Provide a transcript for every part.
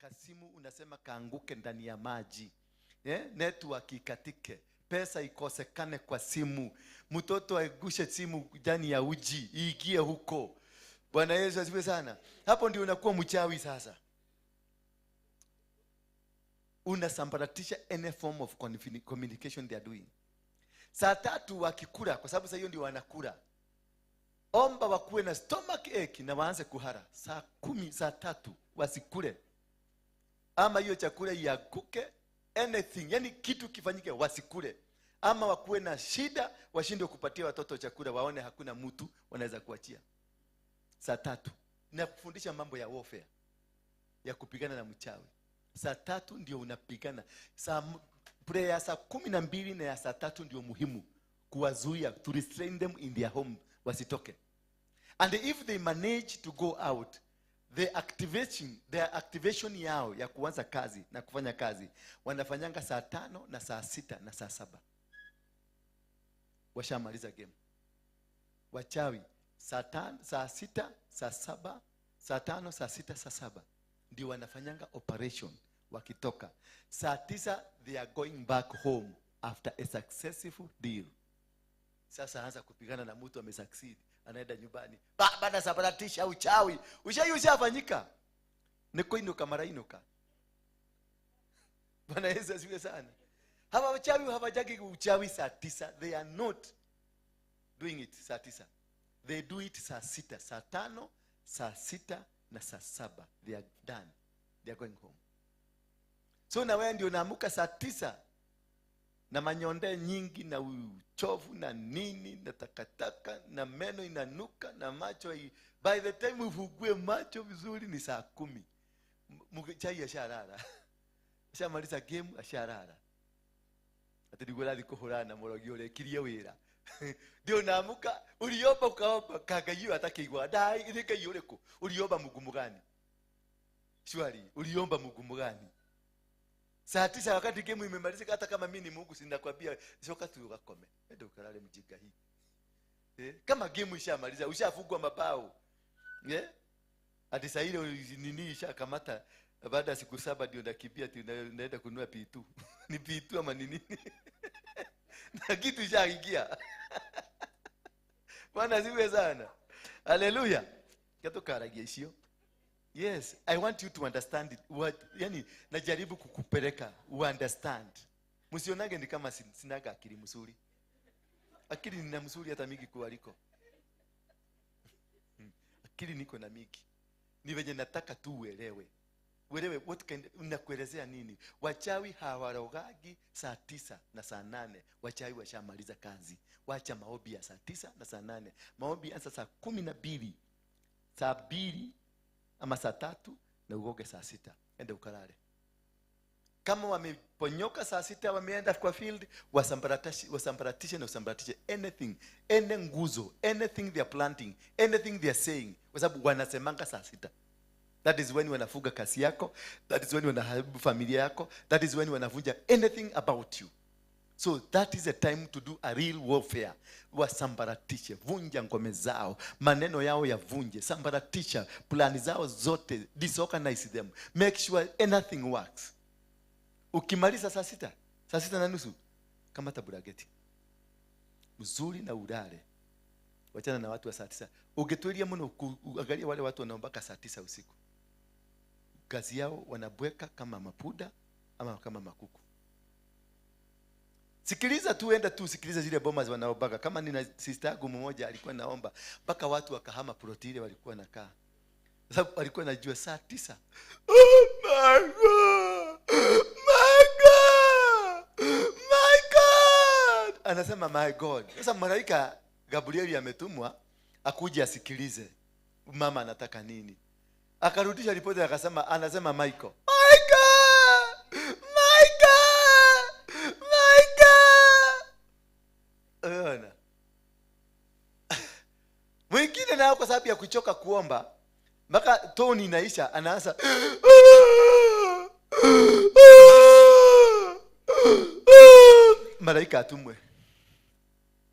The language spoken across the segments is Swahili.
kasimu unasema kaanguke ndani ya maji, network ikatike, pesa ikosekane kwa simu, mtoto aigushe simu ndani ya uji iingie huko. Bwana Yesu asifiwe sana. Hapo ndio unakuwa mchawi sasa. Unasambaratisha any form of communication they are doing. Saa 3 wakikula, kwa sababu saa hiyo ndio wanakula, omba wakuwe na stomach ache na waanze kuhara. Saa 10, saa 3 wasikule, ama hiyo chakula yakuke, anything, yani kitu kifanyike wasikule. Ama wakuwe na shida, washindwe kupatia watoto chakula, waone hakuna mtu wanaweza kuachia. Saa 3 na kufundisha mambo ya warfare, ya kupigana na mchawi. Saa 3 ndio unapigana. Prayer saa 12 na ya saa 3 ndio muhimu kuwazuia, to restrain them in their home, wasitoke. And if they manage to go out, their activation yao ya kuanza kazi na kufanya kazi wanafanyanga saa 5 na saa 6 na saa 7. Washamaliza game. Wachawi saa 5, saa 6, saa 7, saa 5, saa 6, saa 7 ndio wanafanyanga operation. Wakitoka saa 9 they are going back home after a successful deal. Sasa anza kupigana na mtu amesucceed, anaenda nyumbani. Baba sabaratisha uchawi. Ushafanyika. Niko inuka mara inuka. Bwana Yesu asifiwe sana. Hawa uchawi hawajagi uchawi saa 9. They are not doing it saa 9. They do it saa 6, saa 5, saa 6 na saa 7. They are done. They are going home. So na wewe ndio unaamuka saa 9 na manyonde nyingi na uchovu na nini na takataka na meno inanuka na macho by the time ufugue macho vizuri ni saa 10. Mchai asharara. Ashamaliza game asharara. Atadigula likohora na morogi ole kiria wira. Ndio naamuka uliomba ukaomba kagayiwa atakigwa dai ilika yureko. Uliomba mugumu gani? Shwari, uliomba mugumu gani? Saa 9 wakati game imemalizika, hata kama mimi ni Mungu sinakwambia soka tu ukakome. Ndio ukalale mjinga hii. Kama game ishamaliza, ushafungwa mabao. Hadi saa ile nini ishakamata, baada ya siku 7 ndio ndakimbia naenda kununua P2. Ni P2 ama nini? Na kitu ishaingia. Bwana siwe sana. Haleluya. Katoka ragisho. Yes, I want you to understand it. Yani najaribu kukupeleka understand. Msionage ni kama sinaga akili mzuri. Akili nina mzuri hata migi kualiko. Akili niko na migi. Ni venye nataka tu uelewe. Uelewe what kind, unakuelezea nini? Wachawi hawarogagi saa 9 na saa 8. Wachawi washamaliza kazi. Wacha maombi ya saa 9 na saa 8. Maombi anza saa 12. Saa 2 ama saa 3 na ugoge saa 6. Ende ukalale. Kama wameponyoka saa 6 wameenda kwa field, wasambaratishe na usambaratishe anything, any nguzo, anything they are planting, anything they are saying, kwa sababu wanasemanga saa 6. That is when wanafuga kasi yako, that is when wanaharibu familia yako, that is when wanavunja anything about you. So that is a time to do a real warfare. Wasambaratishe, vunja ngome zao, maneno yao ya vunje, sambaratisha plani zao zote, disorganize them, make sure anything works. Ukimaliza saa 6, saa 6 na nusu, kama taburageti mzuri na ulale. Wachana na watu wa saa 9. Ungetulia mno angalia wale watu wanaombaka saa 9 usiku. Kazi yao wanabweka kama mapuda ama kama makuku. Sikiliza tu, enda tu sikiliza zile bomas wanaobaga. Kama nina sister yangu mmoja alikuwa naomba mpaka watu wakahama protile walikuwa nakaa. Sababu walikuwa najua saa 9. Oh my God. My God. My God. Anasema my God. Sasa malaika Gabrieli ametumwa akuje asikilize mama anataka nini. Akarudisha ripoti akasema, anasema Michael. Mwingine nao kwa sababu ya kuchoka kuomba, mpaka toni inaisha anaanza malaika atumwe.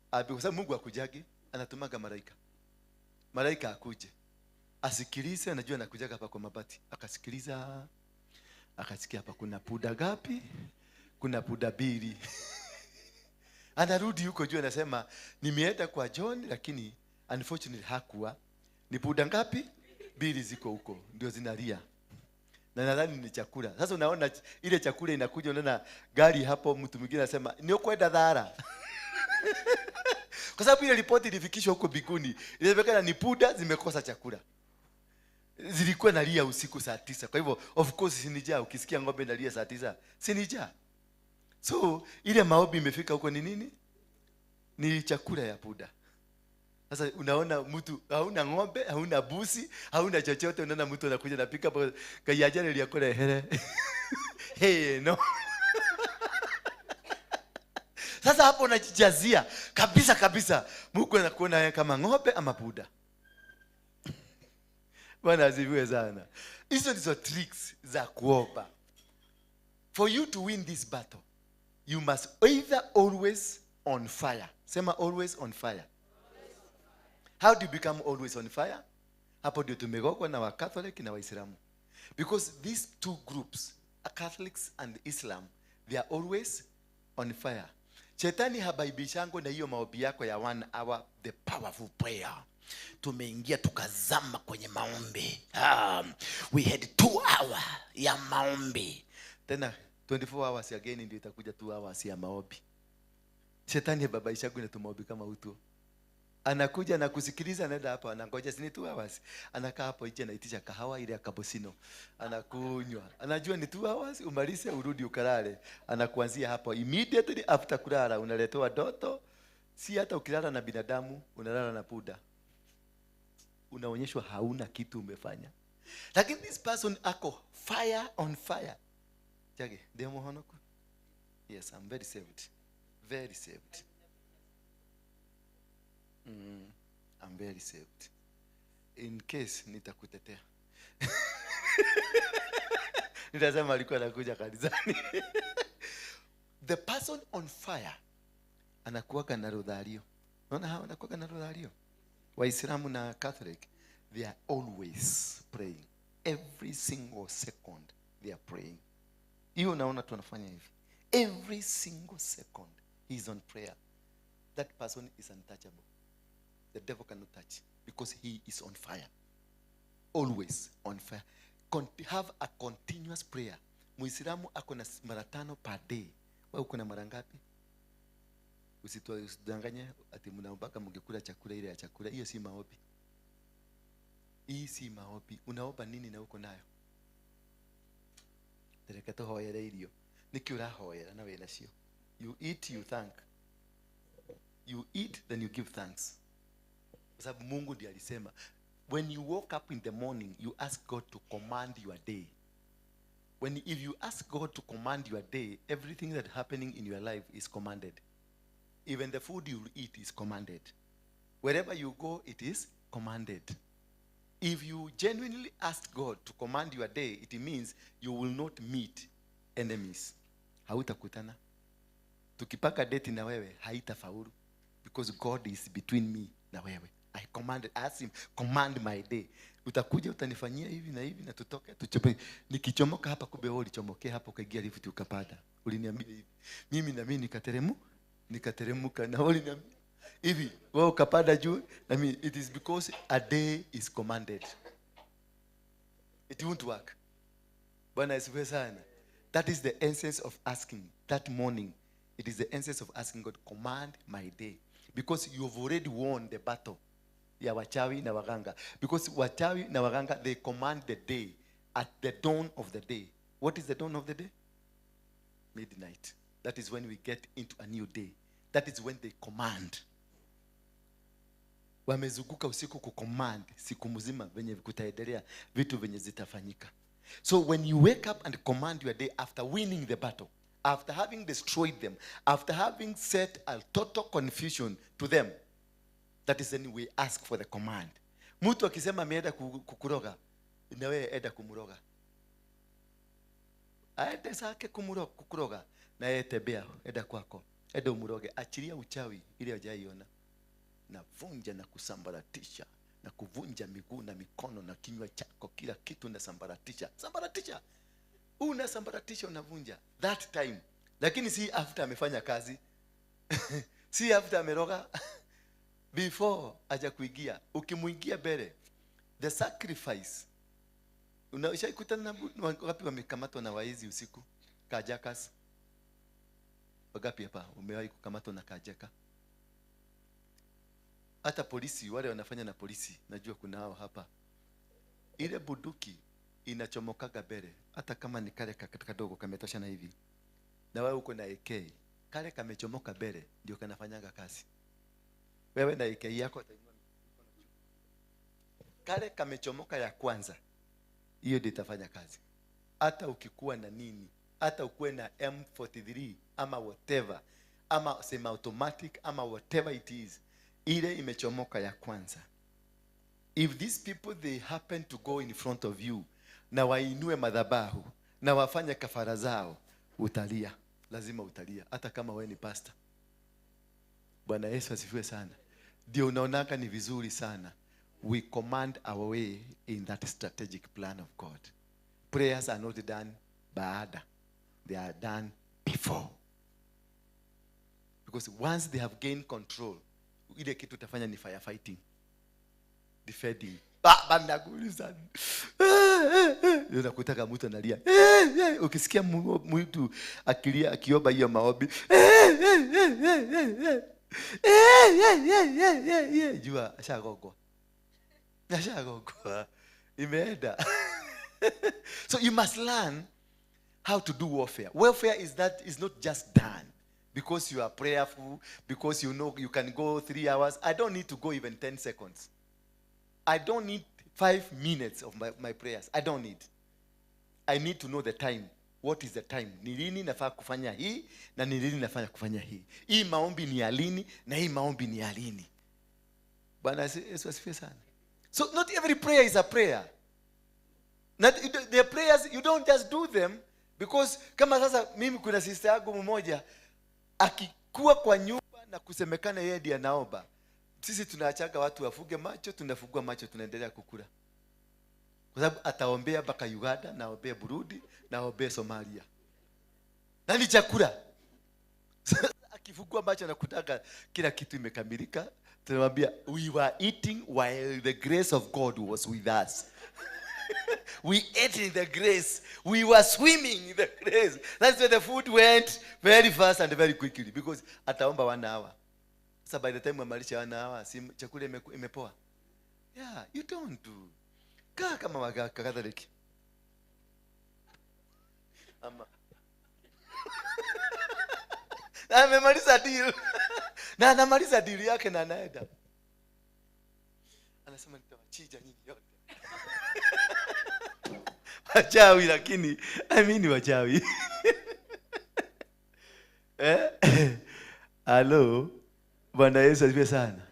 Kwa sababu Mungu akujagi, anatumaga malaika. Malaika akuje asikilize, anajua anakujaga hapa kwa mabati. Akasikiliza. Akasikia hapa kuna puda gapi? Kuna puda 2. Anarudi huko juu anasema nimeenda kwa John lakini unfortunately hakuwa. Ni puda ngapi? 2 ziko huko ndio zinalia. Na nadhani ni chakula. Sasa unaona ile chakula inakuja, unaona gari hapo, mtu mwingine anasema ni kwenda dhara. Kwa sababu ile ripoti ilifikishwa huko biguni. Ilionekana ni puda zimekosa chakula. Zilikuwa nalia usiku saa 9. Kwa hivyo of course sinijaa, ukisikia ng'ombe inalia saa 9, sinijaa. So ile maombi imefika huko ni nini? Ni chakula ya puda. Sasa unaona mtu hauna ng'ombe, hauna busi, hauna chochote, unaona mtu anakuja na pick up kayajana ile yakora hele. Hey no. Sasa hapo unajijazia kabisa Mungu anakuona wewe kama ng'ombe ama puda. Bwana asifiwe sana. Hizo ndizo tricks za kuomba. For you to win this battle, you must either always on fire. Sema always on fire. How do you become always on fire? Hapo ndio tumegogwa na Catholic na Waislamu. Because these two groups, Catholics and Islam, they are always on fire. Shetani habaibishango na hiyo maombi yako ya 1 hour, the powerful prayer. Tumeingia tukazama kwenye maombi. We had 2 hours ya maombi. Tena 24 hours again ndio itakuja 2 hours ya maombi. Shetani habaibishango na tumaombi kama utu. Anakuja na kusikiliza, anaenda hapa anangoja sini 2 hours. Anakaa hapo nje anaitisha kahawa ile ya cappuccino. Anakunywa. Anajua ni 2 hours umalize urudi ukalale. Anakuanzia hapo immediately after kulala unaletewa doto. Si hata ukilala na binadamu unalala na puda. Unaonyeshwa hauna kitu umefanya. Lakini this person ako fire on fire. Jage, demo honoko? Yes, I'm very saved. Very saved. I'm very saved. In case nitakutetea. Nitasema alikuwa anakuja kanisani. The person on fire anakuwa na rodhario. Unaona hawa anakuwa na rodhario. Waislamu na Catholic, they are always praying. Every single second they are praying. Hiyo naona tunafanya hivi. Every single second he is on prayer. That person is untouchable. The devil cannot touch because he is on fire. Always on fire. Have a continuous prayer. Muislamu ako na mara 5 per day. Wewe uko na mara ngapi? Usidanganye ati mnaomba mngekula chakula ile ya chakula. Hiyo si maombi. Hii si maombi. Unaomba nini na uko nayo? Tereka hoyera irio. Niki urahoyera na wena cio. You eat, you thank. You eat, then you give thanks. Kwa sababu Mungu ndiye alisema, when you woke up in the morning, you ask God to command your day. If you ask God to command your day, everything that happening in your life is commanded. Even the food you eat is commanded. Wherever you go, it is commanded. If you genuinely ask God to command your day, it means you will not meet enemies. Hautakutana. Tukipaka date na wewe, haitafaulu. Because God is between me na wewe. I asked him, command my day. Utakuja utanifanyia hivi na tutoke tuchope. Nikichomoka hapa kumbe wewe ulichomokea hapo kaingia lift ukapanda. Uliniambia hivi. Mimi nikateremuka na wewe uliniambia hivi. Wewe ukapanda juu. It is because a day is commanded. It won't work. Bwana asifiwe sana. That is the essence of asking. That morning, it is the essence of asking God, command my day. Because you have already won the battle. Ya wachawi na waganga. Because wachawi na waganga, they command the day at the dawn of the day. What is the dawn of the day? Midnight. That is when we get into a new day. That is when they command. Wamezunguka usiku kucommand siku mzima venye kutaendelea vitu venye zitafanyika. So when you wake up and command your day after winning the battle, after having destroyed them, after having set a total confusion to them, that is when we ask for the command. Mtu akisema ameenda kukuroga, na wewe enda kumuroga. Aende sake kukuroga, na yeye tembea, enda kwako. Enda umuroge, achilia uchawi ili hajaiona. Na vunja na kusambaratisha, na kuvunja miguu na mikono na kinywa chako, kila kitu na sambaratisha. Sambaratisha. unasambaratisha, unavunja that time. Lakini si after amefanya kazi. Si after ameroga. Before aja kuingia, ukimuingia mbele, the sacrifice. Unashaikutana na wapi wamekamatwa na waizi usiku? Kajakas. Wagapi hapa umewahi kukamatwa na kajaka? Hata polisi, wale wanafanya na polisi, najua kuna hao hapa. Ile bunduki inachomokaga mbele, hata kama ni kale kadogo kametosha na hivi. Na wewe uko na AK, kale kamechomoka mbele ndio kanafanyaga kazi. Wewe na AK yako kale kamechomoka ya kwanza, hiyo ndio itafanya kazi. Hata ukikuwa na nini, hata ukuwe na M43 ama whatever, ama semi automatic ama whatever it is, ile imechomoka ya kwanza. If these people they happen to go in front of you na wainue madhabahu na wafanye kafara zao, utalia, lazima utalia, hata kama wewe ni pastor. Bwana Yesu asifiwe sana. Ndio unaonaka ni vizuri sana we command our way in that strategic plan of God. Prayers are not done baada, they are done before. Because once they have gained control, ile kitu utafanya ni firefighting, defending. Banaguliza. Unakutaka mtu analia. Ukisikia mtu akilia akiomba hiyo maombi, jua ashagogwa. Ashagogwa. Imeenda. So you must learn how to do warfare. Warfare is not just done because you are prayerful, because you know you can go 3 hours. I don't need to go even 10 seconds. I don't need 5 minutes of my prayers. I don't need. I need to know the time. What is the time? Ni lini nafaa kufanya hii na ni lini nafanya kufanya hii. Hii maombi ni ya lini na hii maombi ni ya lini. Bwana Yesu asifiwe sana. So not every prayer is a prayer. Not the prayers you don't just do them because kama sasa mimi kuna sister yangu mmoja akikuwa kwa nyumba na kusemekana yeye ndiye anaomba. Sisi tunaachaga watu wafuge macho, tunafungua macho, tunaendelea kukula. Kwa sababu ataombea mpaka Uganda, na aombea Burundi, na aombea Somalia. Na ni chakula. Akifungua macho na kutaka kila kitu imekamilika, tunamwambia we were eating while the grace of God was with us. We ate in the grace. We were swimming in the grace. That's why the food went very fast and very quickly because ataomba 1 hour. So by the time umalisha 1 hour, chakula imepoa. Yeah, you don't do. Kaa kama wakatoliki. Ama. Na amemaliza deal. Na anamaliza deal yake na anaenda. Anasema nitawachija nyinyi yote. Wachawi, lakini mimi ni wachawi. Hello. Bwana Yesu asifiwe sana.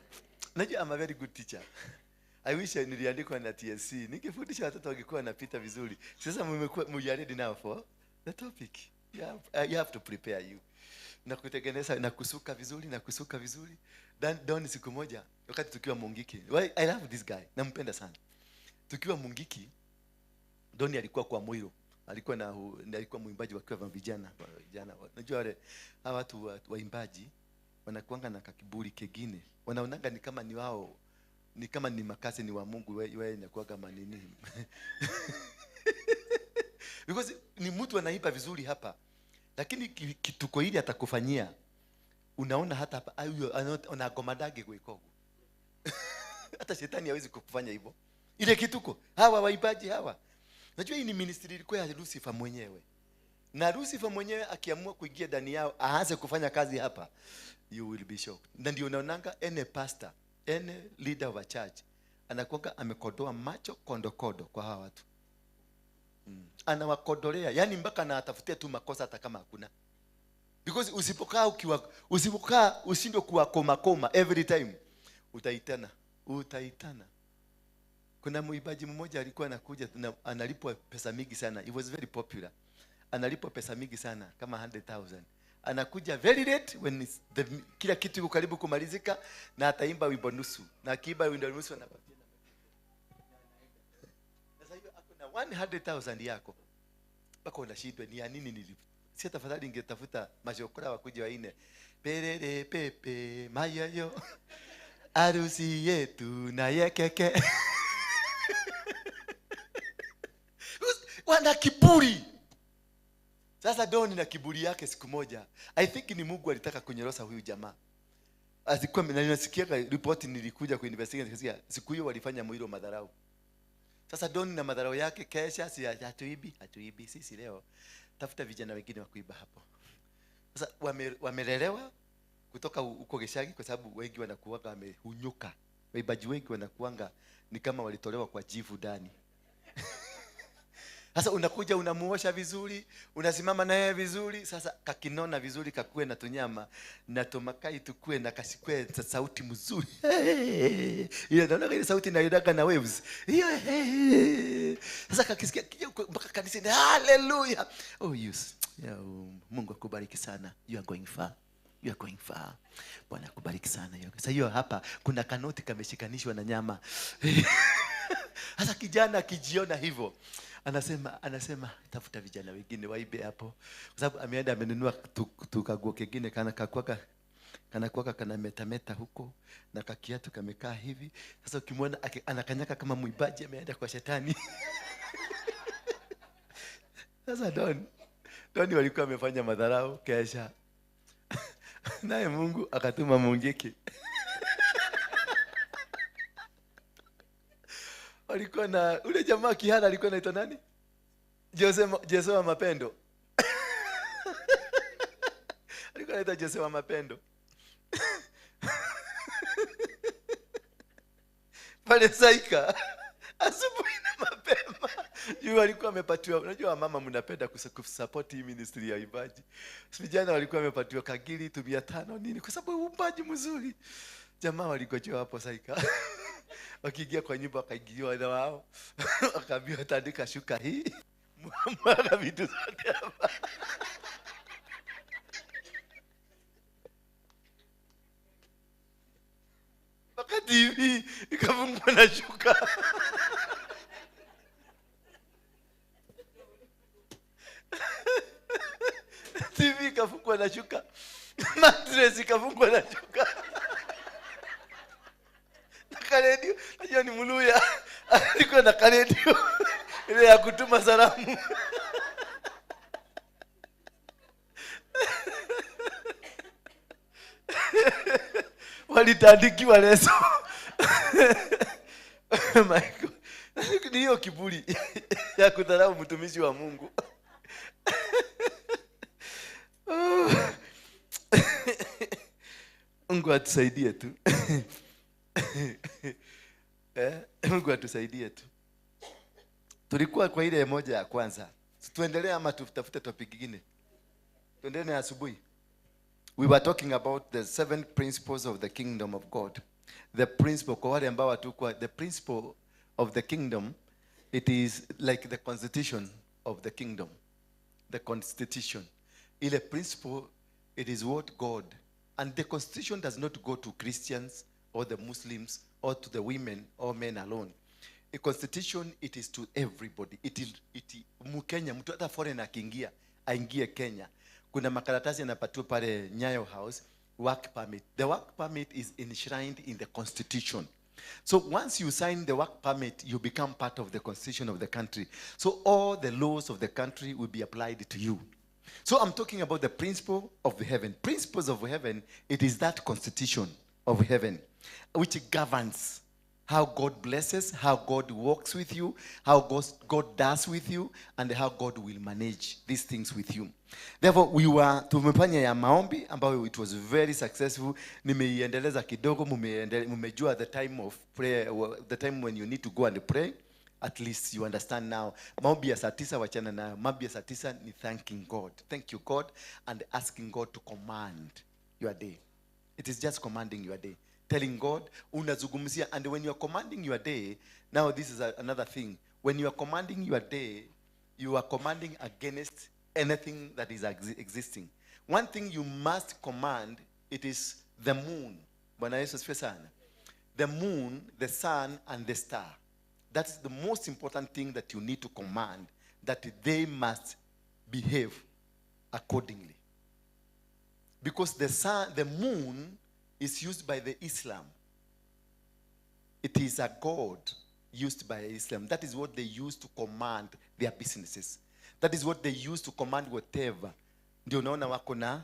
Najua I'm a very good teacher. I wish niliandikwa na TSC. Nikifundisha watoto wangekuwa wanapita vizuri. Sasa mmekuwa ready now for the topic. You have to prepare you. Na kutengeneza na kusuka vizuri. Don siku moja wakati tukiwa Mungiki. I love this guy. Nampenda sana. Tukiwa Mungiki, Doni alikuwa kwa Mwiro. Alikuwa mwimbaji wa vijana. Unajua wale watu waimbaji wanakuanga na kakiburi kingine. Wanaonanga ni kama ni wao, ni kama ni makasi ni wa Mungu, wewe inakuwa kama nini. Because ni mtu anaimba vizuri hapa, lakini kituko hili atakufanyia. Unaona hata hapa anagomadage kweko. Hata shetani hawezi kukufanya hivyo. Ile kituko hawa waimbaji hawa. Najua hii ni ministry ilikuwa ya Lucifer mwenyewe. Na Lucifer mwenyewe akiamua kuingia ndani yao aanze kufanya kazi hapa, you will be shocked. Na ndio unaonanga any pastor, any leader of a church anakuwa amekodoa macho kondokodo kwa hawa watu. Anawakodolea, yani mpaka anatafutia tu makosa hata kama hakuna. Because usipokaa usindo kuwa koma every time utaitana. Kuna muibaji mmoja alikuwa anakuja analipwa pesa mingi sana. It was very popular. Analipwa pesa mingi sana kama 100,000. Anakuja very late when kila kitu iko karibu kumalizika na ataimba wimbo nusu. Na akiimba wimbo nusu anapatia na sasa hiyo ako na 100,000 yako. mpaka unashindwa ni ya nini si tafadhali ingetafuta mashokora wakuja waine perere pepe mayoyo harusi yetu na yekeke. Wana kiburi. Sasa Doni na kiburi yake siku moja, I think ni Mungu alitaka kunyorosa huyu jamaa. Asikuwa ninasikia ripoti nilikuja kuinvestigate nikasikia siku hiyo walifanya mwilo madharau. Sasa Doni na madharau yake kesha si hatuibi sisi leo. Tafuta vijana wengine wa kuiba hapo. Sasa wamelelewa kutoka huko Geshagi kwa sababu wengi wanakuanga wamehunyuka. Waibaji wengi wanakuanga ni kama walitolewa kwa jivu ndani. Sasa unakuja unamuosha vizuri, unasimama naye vizuri, sasa kakinona vizuri kakue na tunyama na tomakai tukue na kasikwe sauti mzuri. Ile naona ile sauti inayodaga na waves. Sasa kakisikia mpaka kanisa hallelujah. Oh yes. Mungu akubariki sana. You are going far. You are going far. Bwana akubariki sana. Sasa hiyo hapa kuna kanoti kameshikanishwa na nyama. Sasa kijana akijiona hivyo anasema tafuta vijana wengine waibe hapo kwa sababu ameenda amenunua tukaguo kingine kana metameta huko na kakiatu kamekaa hivi. Sasa ukimwona anakanyaka kama mwibaji ameenda kwa shetani. Sasa Doni walikuwa wamefanya madharau kesha. Naye Mungu akatuma mungiki. Alikuwa na ule jamaa Kihara alikuwa anaitwa nani? Jose wa Mapendo. Alikuwa anaitwa Jose wa Mapendo. Pale Saika asubuhi na mapema. Yule alikuwa amepatiwa, unajua mama mnapenda kusupport hii ministry ya ibaji. Vijana walikuwa wamepatiwa kagiri 500 nini kwa sababu uumbaji mzuri. Jamaa walikojoa hapo Saika. Wakiingia kwa nyumba wakaingiwa na wao. Wakaambiwa tandika shuka hii. Mwaga vitu zote hapa. Mpaka TV ikafungwa na shuka. TV ikafungwa na shuka. Mattress ikafungwa na shuka. Karedio, najua ni Muluya. Alikuwa na karedio ile ya kutuma salamu. Walitandikiwa leso. Michael, ni hiyo kiburi ya kudharau mtumishi wa Mungu. Mungu atusaidie tu. Mungu atusaidie tu. Tulikuwa kwa ile moja ya kwanza. Tuendelee ama tutafute topic nyingine? Tuendelee asubuhi. We were talking about the 7 principles of the kingdom of God. The principle kwa wale ambao watakuwa the principle of the kingdom, it is like the constitution of the kingdom. The constitution. Ile principle, it is what God, and the constitution does not go to Christians or the Muslims or to the women or men alone. A constitution, it is to everybody. Mkenya, mtu hata foreigner akiingia, aingie Kenya. Kuna makaratasi yanapatiwa pale Nyayo House, work permit. The work permit is enshrined in the constitution. So once you sign the work permit, you become part of the constitution of the country. So all the laws of the country will be applied to you. So I'm talking about the principle of heaven. Principles of heaven, it is that constitution of heaven which governs how God blesses, how God walks with you, how God does with you, and how God will manage these things with you. Therefore, tumefanya ya maombi ambayo it was very successful. Nimeiendeleza kidogo, mumejua the time of prayer, the time when you need to go and pray. At least you understand now. Maombi ya saa 9 wachana na maombi ya saa 9 ni thanking God. Thank you God, and asking God to command your day. It is just commanding your day. Telling God, unazungumzia, and when you are commanding your day, now this is another thing. When you are commanding your day, you are commanding against anything that is existing. One thing you must command, it is the moon. Bwana Yesu asifiwe sana. The moon, the sun, and the star. That's the most important thing that you need to command, that they must behave accordingly. Because the moon is used by the Islam. It is a god used by Islam. That is what they use to command their businesses. That is what they use to command whatever. Ndio unaona wako na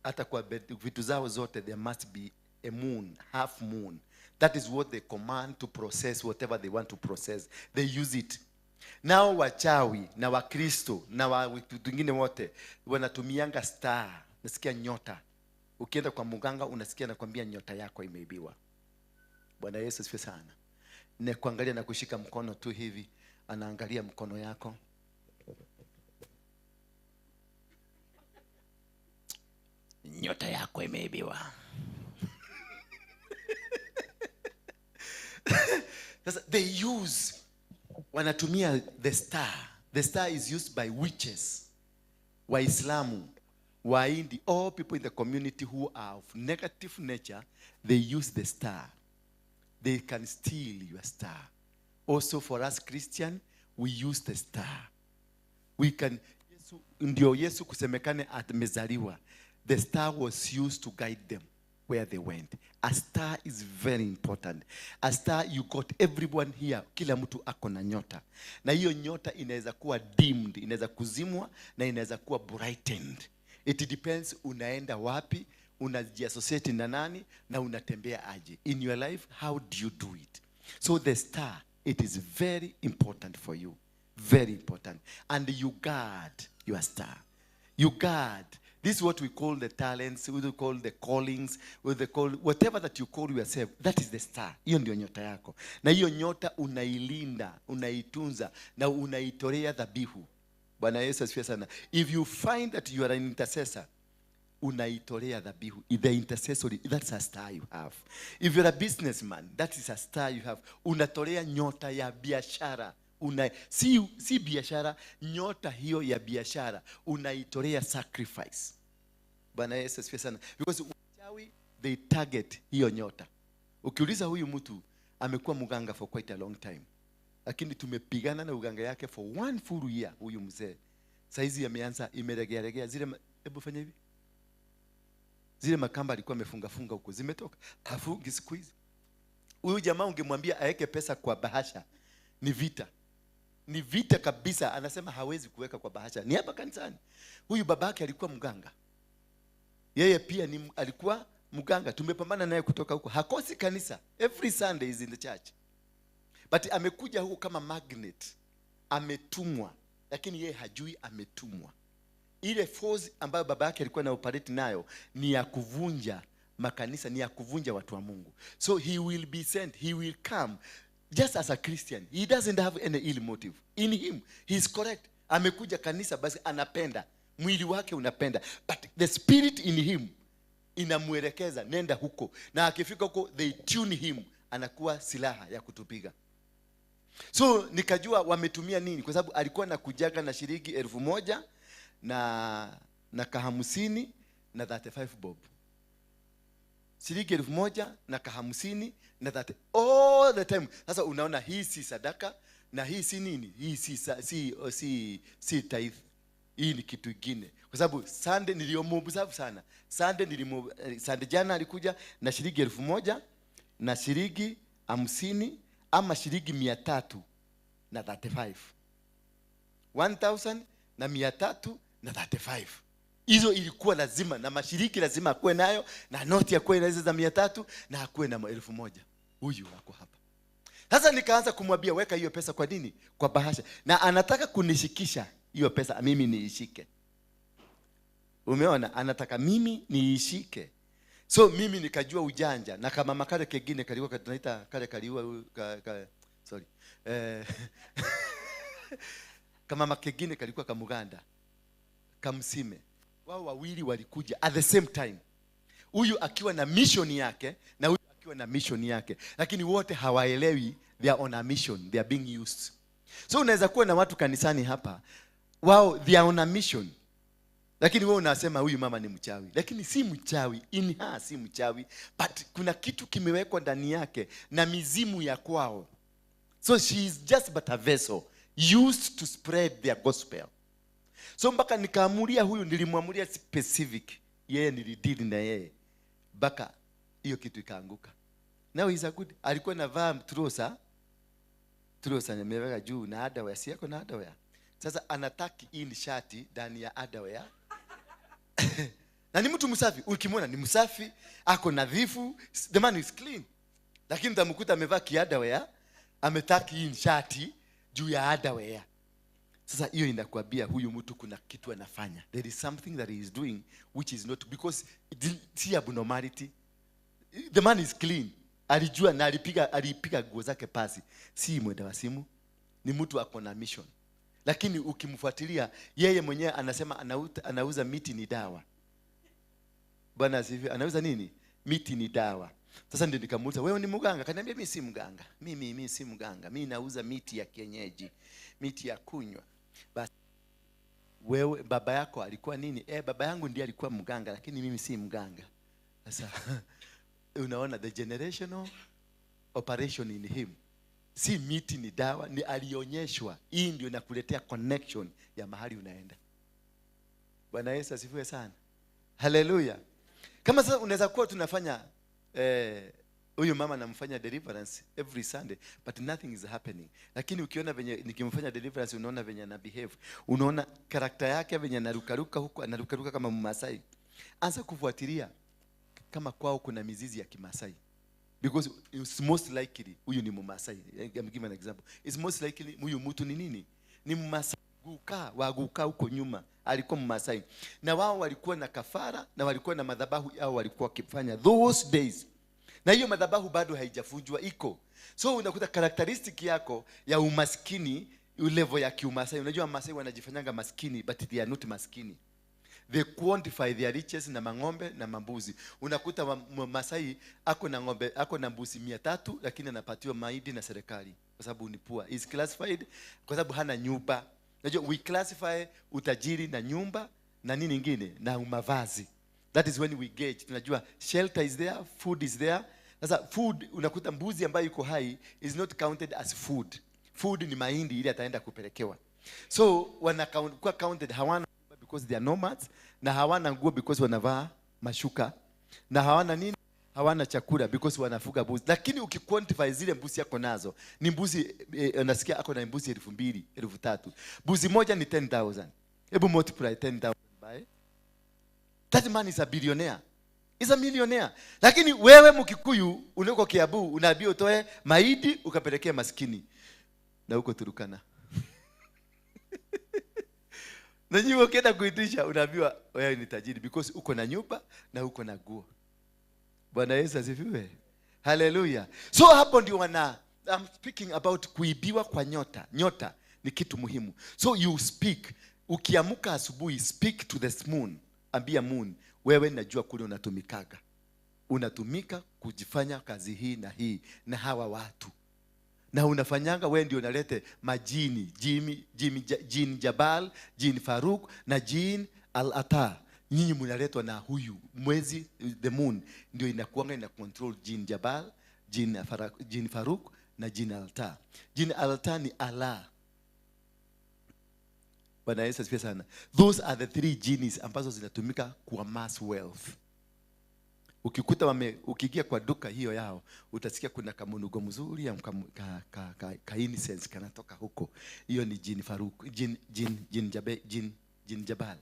hata kwa vitu zao zote there must be a moon, half moon. That is what they command to process whatever they want to process. They use it. Now wachawi na wakristo na watu wengine wote wanatumianga star. Nasikia nyota. Ukienda kwa mganga unasikia anakuambia nyota yako imeibiwa. Bwana Yesu asifiwe sana. Na kuangalia na kushika mkono tu hivi, anaangalia mkono yako. Nyota yako imeibiwa. They use, wanatumia the star. The star is used by witches, Waislamu, Wahindi, all people in the community who are of negative nature, they use the star. They can steal your star. Also for us Christian, we use the star. We can, ndio Yesu kusemekane amezaliwa. The star was used to guide them where they went. A star is very important. A star, you got everyone here. Kila mtu ako na nyota. Na hiyo nyota inaweza kuwa dimmed, inaweza kuzimwa na inaweza kuwa brightened. It depends unaenda wapi, unajiassociate na nani na unatembea aje. In your life, how do you do it? So the star, it is very important for you. Very important. And you guard your star. You guard. This is what we call the talents, we call the callings, whatever that you call yourself, that is the star. Hiyo ndio nyota yako. Na hiyo nyota unailinda, unaitunza, na unaitolea dhabihu. Bwana Yesu asifiwe sana. If you find that you are an intercessor, unaitolea dhabihu. The intercessory, that's a star you have. If you're a businessman, that is a star you have. Unatolea nyota ya biashara. Si biashara, nyota hiyo ya biashara unaitolea sacrifice. Bwana Yesu asifiwe sana. Because wachawi, they target hiyo nyota. Ukiuliza huyu mtu amekuwa mganga for quite a long time, lakini tumepigana na uganga yake for one full year. Huyu mzee saizi ameanza imeregea zile, hebu fanya hivi, zile makamba alikuwa amefunga huko zimetoka, hafungi siku hizi. Huyu jamaa ungemwambia aweke pesa kwa bahasha, ni vita. Ni vita kabisa. Anasema hawezi kuweka kwa bahasha. Ni hapa kanisani. Huyu babake alikuwa mganga. Yeye pia alikuwa mganga. Tumepambana naye kutoka huko. Hakosi kanisa. Every Sunday is in the church. But amekuja huko kama magnet. Ametumwa. Lakini yeye hajui ametumwa. Ile force ambayo babake alikuwa na operate nayo ni ya kuvunja makanisa, ni ya kuvunja watu wa Mungu. So he will be sent. He will come. Just as a Christian, he doesn't have any ill motive. In him, he is correct. Amekuja kanisa basi anapenda. Mwili wake unapenda. But the spirit in him inamuelekeza nenda huko. Na akifika huko, they tune him. Anakuwa silaha ya kutupiga. So nikajua wametumia nini. Kwa sababu alikuwa anakujaga na shilingi 1,000 na kahamsini na 35 bob. Shilingi 1,000 na kahamsini na 30 all the time. Sasa unaona hii si sadaka na hii si nini? Hii si tithe. Hii ni kitu kingine. Kwa sababu Sunday niliomuobusafu sana. Sunday jana alikuja na shilingi 1,000 na shilingi 50 ama shilingi 335. 1,000 na 335. Hizo ilikuwa lazima, na mashiriki lazima akuwe nayo, na noti akuwe na hizo za 300 na akuwe na 1,000. Huyu wako hapa. Sasa nikaanza kumwambia weka hiyo pesa kwa nini? Kwa bahasha. Na anataka kunishikisha hiyo pesa mimi niishike. Umeona? Anataka mimi niishike. So mimi nikajua ujanja, na kama makale kengine kalikuwa tunaita kale kaliwa sorry. Kama makengine kalikuwa kamuganda. Kamsime. Wao wawili walikuja at the same time. Huyu akiwa na mission yake na huyu akiwa na mission yake, lakini wote hawaelewi they are on a mission, they are being used. So unaweza kuwa na watu kanisani hapa, wao they are on a mission, lakini wewe unasema huyu mama ni mchawi, lakini si mchawi, si mchawi, but kuna kitu kimewekwa ndani yake na mizimu ya kwao. So she is just but a vessel used to spread their gospel. So mpaka nikaamulia huyu, nilimwamulia specific, yeye nilidili na yeye mpaka hiyo kitu ikaanguka. Now he's a good, alikuwa anavaa trouser nimeweka juu na underwear, si yako na underwear. Sasa anataki hii ni shati ndani ya underwear. Na ni mtu msafi, ukimwona ni msafi, ako nadhifu, the man is clean. Lakini utamkuta amevaa underwear, ametaki hii shati juu ya underwear. Sasa hiyo inakwambia huyu mtu kuna kitu anafanya. There is something that he is doing which is not, because si abnormality. The man is clean. Alijua na alipiga nguo zake pasi. Si mwenda wa simu, ni mtu ako na mission. Lakini ukimfuatilia yeye mwenyewe anasema anauza miti ni dawa. Bwana asifiwe. Anauza nini? Miti ni dawa. Sasa ndio nikamuuliza, wewe ni mganga? Akaniambia mimi si mganga. Mimi si mganga. Mimi nauza miti ya kienyeji, miti ya kunywa. Basi wewe baba yako alikuwa nini? Baba yangu ndiye alikuwa mganga, lakini mimi si mganga. Sasa unaona the generational operation in him. Si miti ni dawa, ni alionyeshwa. Hii ndio inakuletea connection ya mahali unaenda. Bwana Yesu asifiwe sana. Hallelujah. Kama sasa unaweza kuwa tunafanya huyu mama namfanya deliverance every Sunday, but nothing is happening. Lakini ukiona venye nikimfanya deliverance, unaona venye ana behave, unaona karakta yake venye anarukaruka huko, anarukaruka kama Mmasai. Anza kufuatilia kama kwao kuna mizizi ya Kimasai, because it's most likely huyu ni Mmasai. I'm giving an example. It's most likely huyu mtu ni nini? Ni Mmasai. Waguka huko nyuma alikuwa Mmasai, na wao walikuwa na kafara na walikuwa na madhabahu yao walikuwa wakifanya those days, na hiyo madhabahu bado haijafunjwa iko. So unakuta characteristic yako ya umaskini level ya Kiumasai. Unajua Masai wanajifanyanga maskini, but they are not maskini. They quantify their riches na mang'ombe na mambuzi. Unakuta Masai ako na ng'ombe, ako na mbuzi 300, lakini anapatiwa maidi na serikali kwa sababu ni poor. Is classified kwa sababu hana nyumba. Unajua we classify utajiri na nyumba na nini nyingine na mavazi. That is when we gauge. Tunajua shelter is there, food is there. Sasa food, unakuta mbuzi ambayo yuko hai is not counted as food. Food ni mahindi ile ataenda kupelekewa. So wanakuwa counted, hawana because they are nomads, na hawana nguo because wanavaa mashuka, na hawana nini, hawana chakula because wanafuga mbuzi. Lakini ukiquantify zile mbuzi yako nazo, ni mbuzi unasikia ako na mbuzi 2,000, 3,000. Mbuzi moja ni 10,000. Hebu multiply 10,000 by, that man is a billionaire. Is a millionaire. Lakini wewe Mkikuyu unako Kiabu unaambiwa utoe maidi ukapelekea maskini, na huko Turukana. Na nyinyi ukienda kuitisha unaambiwa wewe ni tajiri because uko na nyumba na uko na nguo. Bwana Yesu asifiwe. Hallelujah. So hapo ndio I'm speaking about kuibiwa kwa nyota. Nyota ni kitu muhimu. So you speak. Ukiamuka asubuhi, speak to the moon. Ambia moon, wewe najua kule unatumikaga. Unatumika kujifanya kazi hii na hii na hawa watu. Na unafanyanga wewe ndio unalete majini, jin Jabal, jin Faruk na jin Al-Ata. Nyinyi mnaletwa na huyu mwezi, the moon ndio inakuanga ina control jin Jabal, jin Faruk na jin Al-Ata. Jin Al-Ata ni Allah. Bwana Yesu asifiwe sana. Those are the 3 genies ambazo zinatumika kwa mass wealth. Ukikuta ukiingia kwa duka hiyo yao, utasikia kuna kamunugo mzuri ya ka innocence kanatoka huko. Hiyo ni jin Faruk, jin Jabal.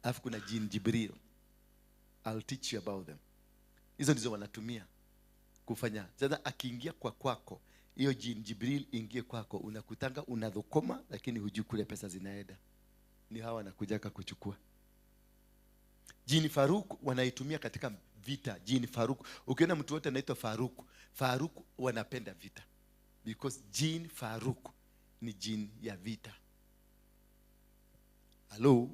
Alafu kuna jin Jibril. I'll teach you about them. Hizo ndizo wanatumia kufanya. Sasa akiingia kwa kwako, hiyo jin Jibril ingie kwako, unakutanga unadhukoma, lakini hujui kule pesa zinaenda. Ni hawa wanakujaka kuchukua. Jini Faruk wanaitumia katika vita. Jini Faruk, ukiona mtu wote anaitwa Faruk wanapenda vita, because jini Faruk ni jini ya vita. Hello.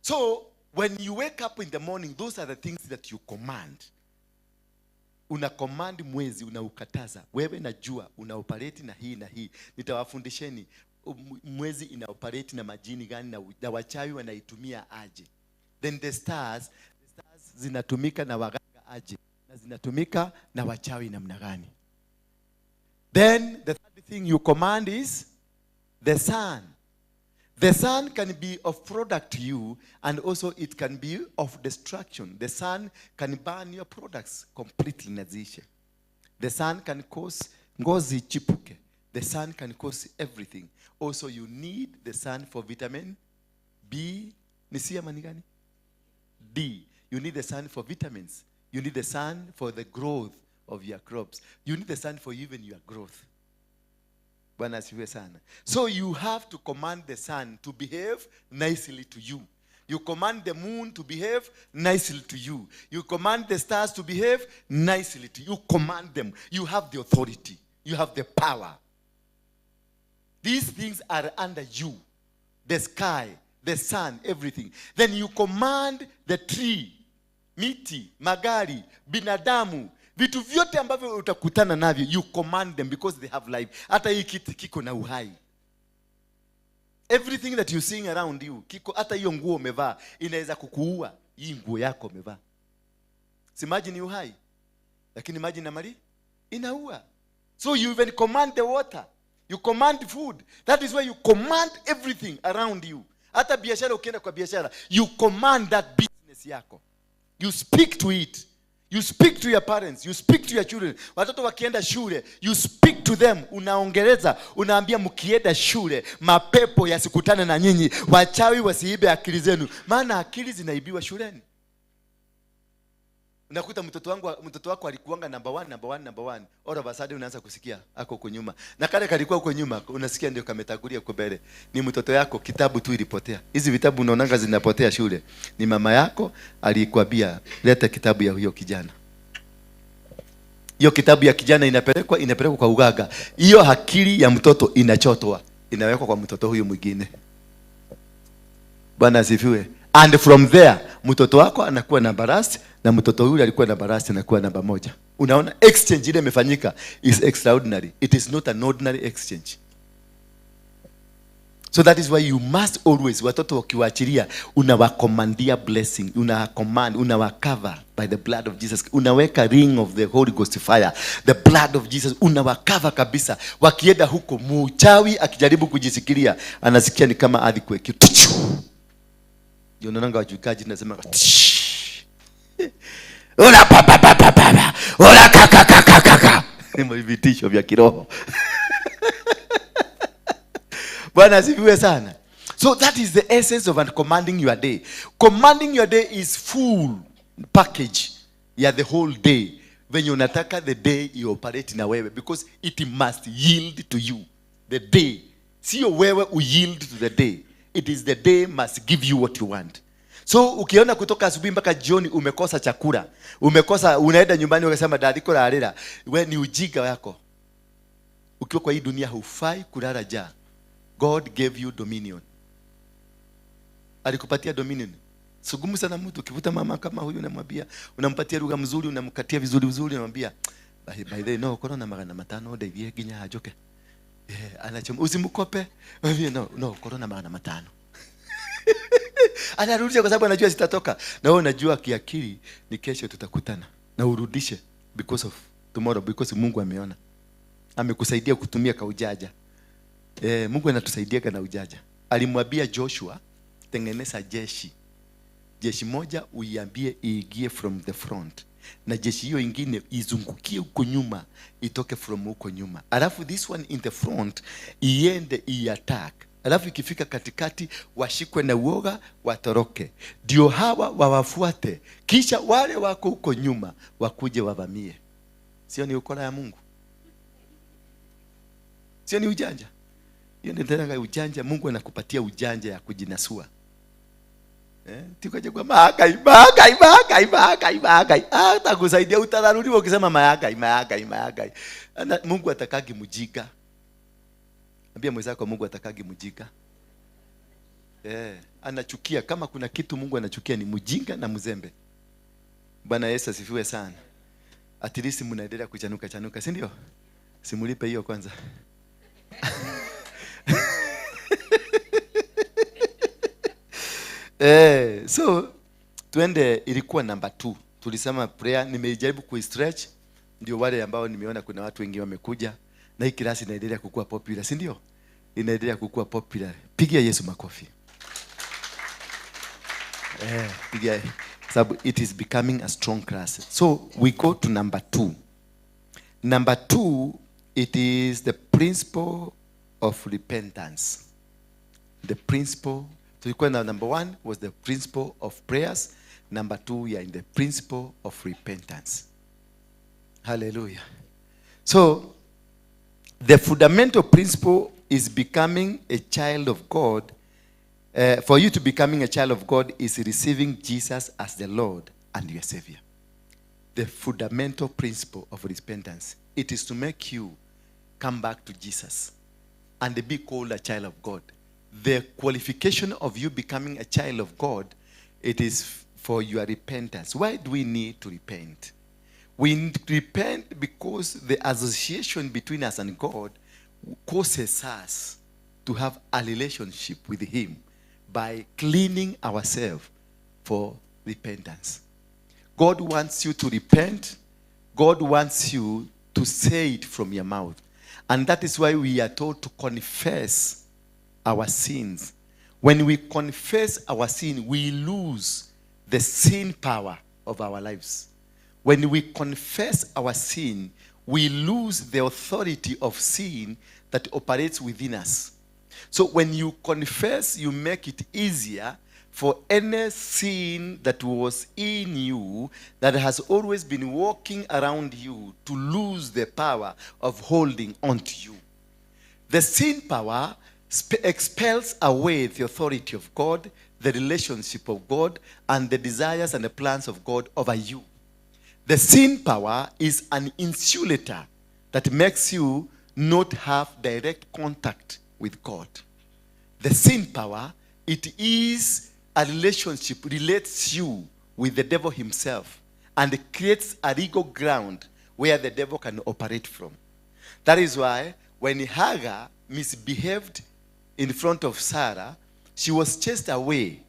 So when you wake up in the morning, those are the things that you command. Una command mwezi, unaukataza. Wewe najua unaoperate na hii na hii. Nitawafundisheni mwezi inaoperate na majini gani na wachawi wanaitumia aje. Then the stars zinatumika na waganga aje, na zinatumika na wachawi namna gani. Then the third thing you command is the sun. The sun can be of product to you, and also it can be of destruction. The sun can burn your products completely nazishe. The sun can cause ngozi chipuke. The sun can cause everything. Also, you need the sun for vitamin B. Nisia manigani? D. You need the sun for vitamins. You need the sun for the growth of your crops. You need the sun for even your growth. So you have to command the sun to behave nicely to you. You command the moon to behave nicely to you. You command the stars to behave nicely to you. You command them. You have the authority. You have the power. These things are under you. The sky, the sun, everything. Then you command the tree, miti, magari, binadamu, vitu vyote ambavyo utakutana navyo, you command them because they have life. Hata hii kiti kiko na uhai. Everything that you seeing around you, kiko hata hiyo nguo umevaa inaweza kukuua. Hii nguo yako umevaa. Imagine uhai. Lakini imagine mali inaua. So you even command the water. You command food. That is why you command everything around you. Hata biashara ukienda kwa biashara, you command that business yako. You speak to it. You speak to your parents. You speak to your children. Watoto wakienda shule, you speak to them. Unaongeleza, unaambia mkienda shule, mapepo yasikutane na nyinyi, wachawi wasiibe akili zenu. Maana akili zinaibiwa shuleni. Unakuta mtoto wako alikuanga number one. All of a sudden unaanza kusikia ako huko nyuma. Na kale kalikuwa huko nyuma, unasikia ndio kametagulia huko mbele. Ni mtoto yako, kitabu tu ilipotea. Hizi vitabu unaonanga zinapotea shule. Ni mama yako alikwambia leta kitabu ya huyo kijana. Hiyo kitabu ya kijana inapelekwa kwa ugaga. Hiyo akili ya mtoto inachotwa, inawekwa kwa mtoto huyo mwingine. Bwana asifiwe. And from there, mtoto wako anakuwa namba last, na mtoto yule alikuwa namba last anakuwa namba moja. Unaona exchange ile imefanyika is extraordinary. It is not an ordinary exchange. So that is why you must always, watoto wakiwaachilia, unawakomandia blessing, unawacover by the blood of Jesus. Unaweka ring of the Holy Ghost fire, the blood of Jesus, unawacover kabisa. Wakienda huko, mchawi akijaribu kujisikilia, anasikia ni kama earthquake. Ndio unaona wajukaji nasema ola papa ola kaka ni vitisho vya kiroho. Bwana asifiwe sana. So that is the essence of commanding your day. Commanding your day is full package ya the whole day. When you unataka the day you operate na wewe, because it must yield to you. The day. Sio wewe yield to the day. It is the day must give you what you want. So ukiona kutoka asubuhi mpaka jioni umekosa chakula, unaenda nyumbani ukasema dadiko la alela, wewe ni ujinga wako. Ukiwa kwa hii dunia hufai kulala njaa. God gave you dominion. Alikupatia dominion. Sugumu sana mtu ukivuta mama kama huyu, unamwambia, unampatia lugha mzuri, unamkatia vizuri, unamwambia by the way no corona magana matano ndivye ginya hajoke. Anachoma usimkope. No corona magana matano. Anarudisha kwa sababu anajua sitatoka. Na wewe unajua kiakili ni kesho tutakutana. Na urudishe because of tomorrow, because Mungu ameona. Amekusaidia kutumia ka ujaja. Mungu anatusaidia na ujaja. Alimwambia Joshua, tengeneza jeshi moja uiambie iingie from the front, na jeshi hiyo ingine izungukie huko nyuma, itoke from huko nyuma. Alafu this one in the front iende iattack. Alafu ikifika katikati washikwe na uoga, watoroke. Ndio hawa wawafuate, kisha wale wako huko nyuma wakuje wavamie. Sio ni ukora ya Mungu? Sio ni ujanja? Hiyo ndio tena ujanja. Mungu anakupatia ujanja ya kujinasua. Tikaje kwa mahakai. Atakusaidia, utararuliwa ukisema mahakai. Mungu atakagi mjinga. Ambia mwenzako Mungu atakagi mjinga. Anachukia, kama kuna kitu Mungu anachukia ni mjinga na mzembe. Bwana Yesu asifiwe sana. At least mnaendelea kuchanuka, si ndio? Simulipe hiyo kwanza. So tuende, ilikuwa number 2. Tulisema prayer, nimejaribu kuistretch ndio wale ambao nimeona kuna watu wengi wamekuja na hii klasi inaendelea kukua popular, si ndio? inaendelea kukua popular. Pigia Yesu makofi. Pigia, sababu it is becoming a strong class. So we go to number 2. Number 2, it is the principle of repentance. The principle. So you call number 1 was the principle of prayers. Number 2, we are in the principle of repentance. Hallelujah. So the fundamental principle is becoming a child of God. For you to becoming a child of God is receiving Jesus as the Lord and your Savior. The fundamental principle of repentance. It is to make you come back to Jesus and be called a child of God. The qualification of you becoming a child of God, it is for your repentance. Why do we need to repent? We repent because the association between us and God causes us to have a relationship with Him by cleaning ourselves for repentance. God wants you to repent. God wants you to say it from your mouth. And that is why we are told to confess our sins. When we confess our sin, we lose the sin power of our lives. When we confess our sin, we lose the authority of sin that operates within us. So when you confess, you make it easier for any sin that was in you, that has always been walking around you, to lose the power of holding on to you. The sin power expels away the authority of God, the relationship of God, and the desires and the plans of God over you. The sin power is an insulator that makes you not have direct contact with God. The sin power, it is a relationship, relates you with the devil himself, and it creates a legal ground where the devil can operate from. That is why when Hagar misbehaved in front of Sarah, she was chased away.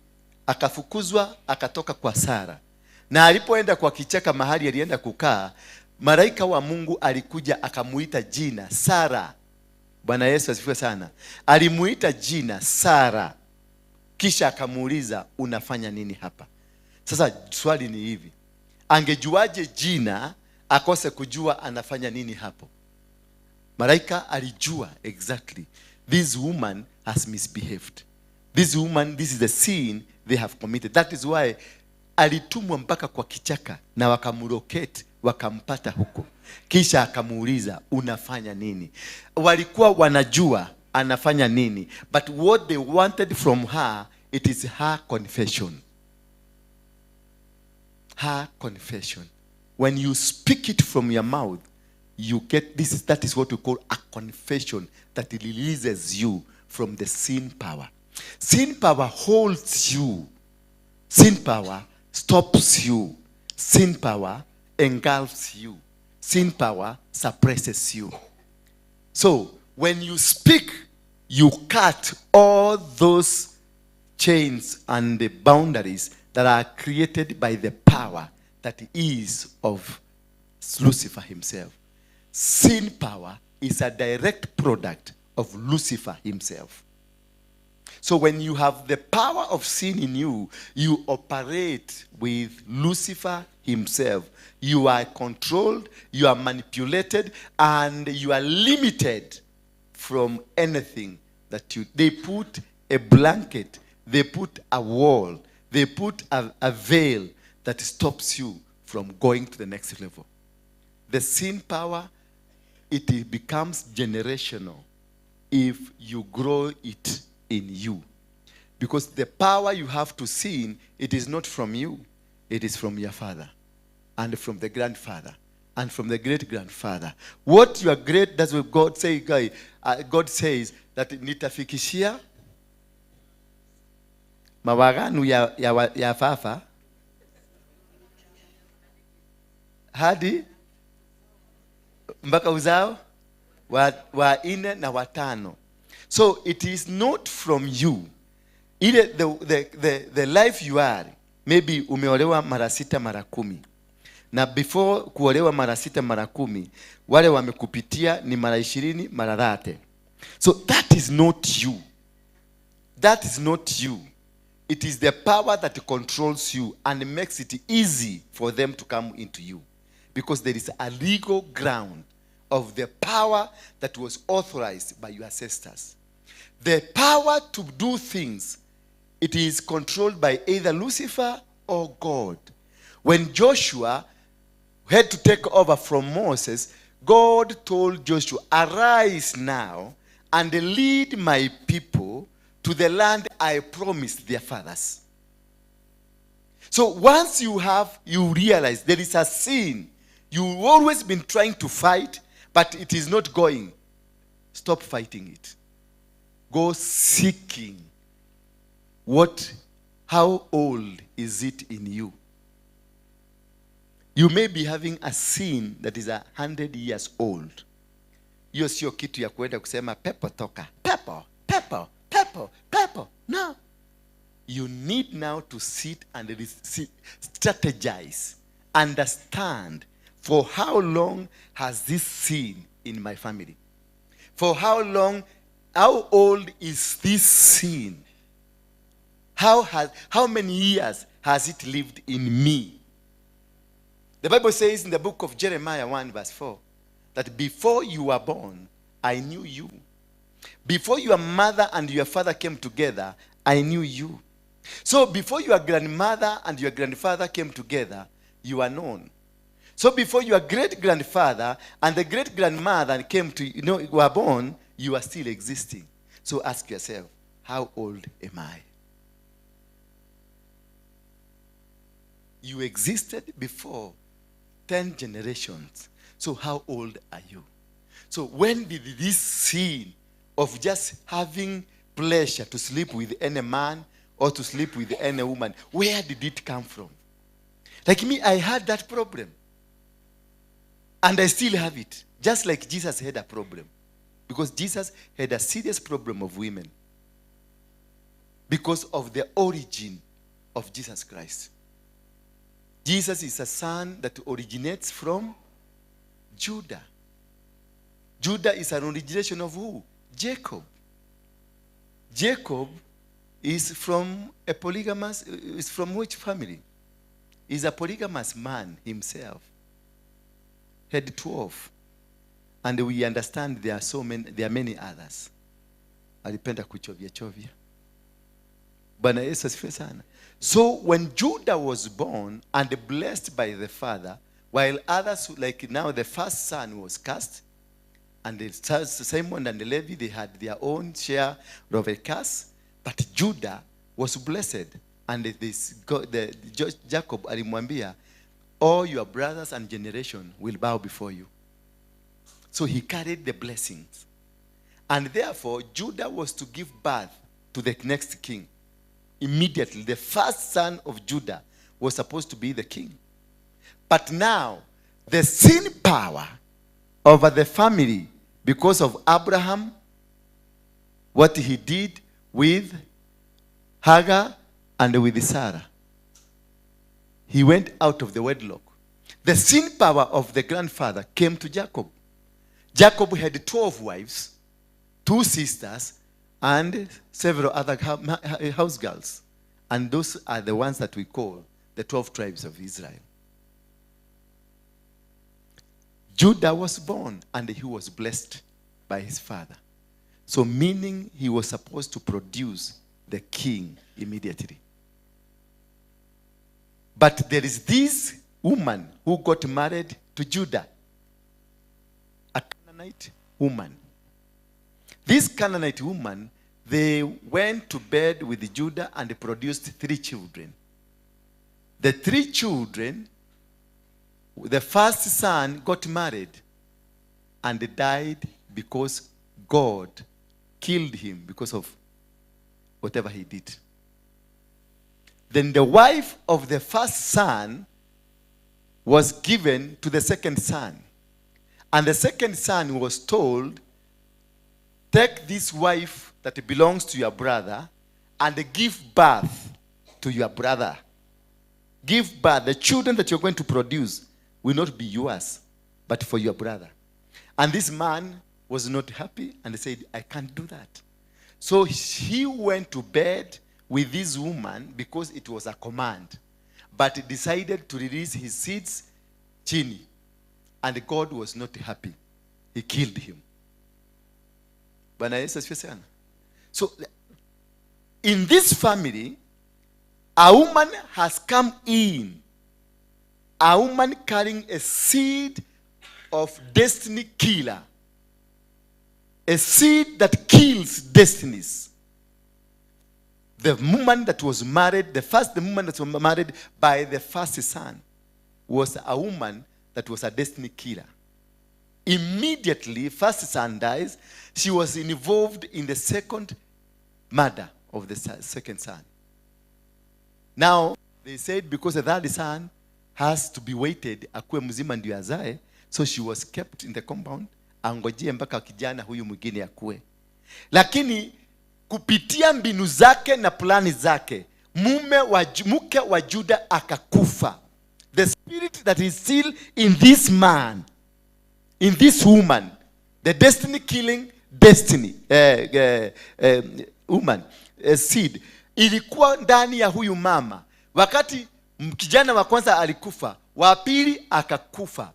Akafukuzwa, akatoka kwa Sarah. Na alipoenda kwa kichaka mahali alienda kukaa, malaika wa Mungu alikuja akamuita jina Sara. Bwana Yesu asifiwe sana. Alimuita jina Sara. Kisha akamuuliza, unafanya nini hapa? Sasa swali ni hivi. Angejuaje jina akose kujua anafanya nini hapo? Malaika alijua exactly. This woman has misbehaved. This woman, this is the sin they have committed. That is why alitumwa mpaka kwa kichaka na wakamlocate, wakampata huko. Kisha akamuuliza, unafanya nini? Walikuwa wanajua anafanya nini, but what they wanted from her, it is her confession. Her confession. When you speak it from your mouth, you get this. That is what we call a confession that releases you from the sin power. Sin power holds you. Sin power stops you. Sin power engulfs you. Sin power suppresses you. So when you speak, you cut all those chains and the boundaries that are created by the power that is of Lucifer himself. Sin power is a direct product of Lucifer himself. So when you have the power of sin in you, you operate with Lucifer himself. You are controlled, you are manipulated, and you are limited from anything that you... They put a blanket, they put a wall, they put a veil that stops you from going to the next level. The sin power, it becomes generational if you grow it in you. Because the power you have to sin, it is not from you. It is from your father, and from the grandfather, and from the great-grandfather. What you are great, that's what God says. God says that nitafikishia mawaganu ya fafa hadi mpaka uzao wa ine na watano. So it is not from you. The life you are, maybe umeolewa mara 6 mara 10. Na before kuolewa mara 6 mara 10, wale wamekupitia ni mara 20 mara 30. So that is not you. That is not you. It is the power that controls you and makes it easy for them to come into you. Because there is a legal ground of the power that was authorized by your ancestors. The power to do things, it is controlled by either Lucifer or God. When Joshua had to take over from Moses, God told Joshua, arise now and lead my people to the land I promised their fathers. So once you realize there is a sin, you've always been trying to fight, but it is not going. Stop fighting it. Go seeking how old is it in you? You may be having a sin that is 100 years old. Hiyo sio kitu ya kuenda kusema pepo toka. Pepo, pepo, pepo, pepo. No. You need now to sit and strategize. Understand, for how long has this sin in my family? For how old is this sin? How many years has it lived in me? The Bible says in the book of Jeremiah 1 verse 4, that before you were born, I knew you. Before your mother and your father came together, I knew you. So before your grandmother and your grandfather came together, you are known. So before your great-grandfather and the great-grandmother were born, you are still existing. So ask yourself, how old am I? You existed before 10 generations. So how old are you? So when did this sin of just having pleasure to sleep with any man or to sleep with any woman, where did it come from? Like me, I had that problem. And I still have it. Just like Jesus had a problem. Because Jesus had a serious problem of women. Because of the origin of Jesus Christ. Jesus is a son that originates from Judah. Judah is an origination of who? Jacob. Jacob is from which family? He's a polygamous man himself. Had 12. And we understand there are many others. Alipenda kuchovya chovya. Bwana Yesu asifiwe sana. So when Judah was born and blessed by the father, while others, like now the first son was cast, and Simon and Levi, they had their own share of a curse, but Judah was blessed. And Jacob alimwambia, all your brothers and generation will bow before you. So he carried the blessings. And therefore, Judah was to give birth to the next king. Immediately, the first son of Judah was supposed to be the king. But now, the sin power over the family, because of Abraham, what he did with Hagar and with Sarah, he went out of the wedlock. The sin power of the grandfather came to Jacob. Jacob had 12 wives, 2 sisters, and several other house girls. And those are the ones that we call the 12 tribes of Israel. Judah was born and he was blessed by his father. So meaning he was supposed to produce the king immediately. But there is this woman who got married to Judah. A Canaanite woman. This Canaanite woman, they went to bed with Judah and produced 3 children. The 3 children, the first son got married and died because God killed him because of whatever he did. Then the wife of the first son was given to the second son. And the second son was told, take this wife that belongs to your brother and give birth to your brother. Give birth. The children that you're going to produce will not be yours, but for your brother. And this man was not happy and said, I can't do that. So he went to bed with this woman because it was a command, but decided to release his seeds chini, and God was not happy. He killed him. So in this family, a woman has come in, a woman carrying a seed of destiny killer, a seed that kills destinies. The woman that was married, the woman that was married by the first son, was a woman that was a destiny killer. Immediately, first son dies, she was involved in the second murder of the second son. Now, they said because the third son has to be waited, akuwe mzima ndio azae, so she was kept in the compound, angojee mpaka kijana huyu mwingine akue. Lakini kupitia mbinu zake na plani zake, mke wa Juda akakufa. The spirit that is still in this man, in this woman, the destiny killing woman, seed, ilikuwa ndani ya huyu mama. Wakati kijana wa kwanza alikufa, wa pili akakufa,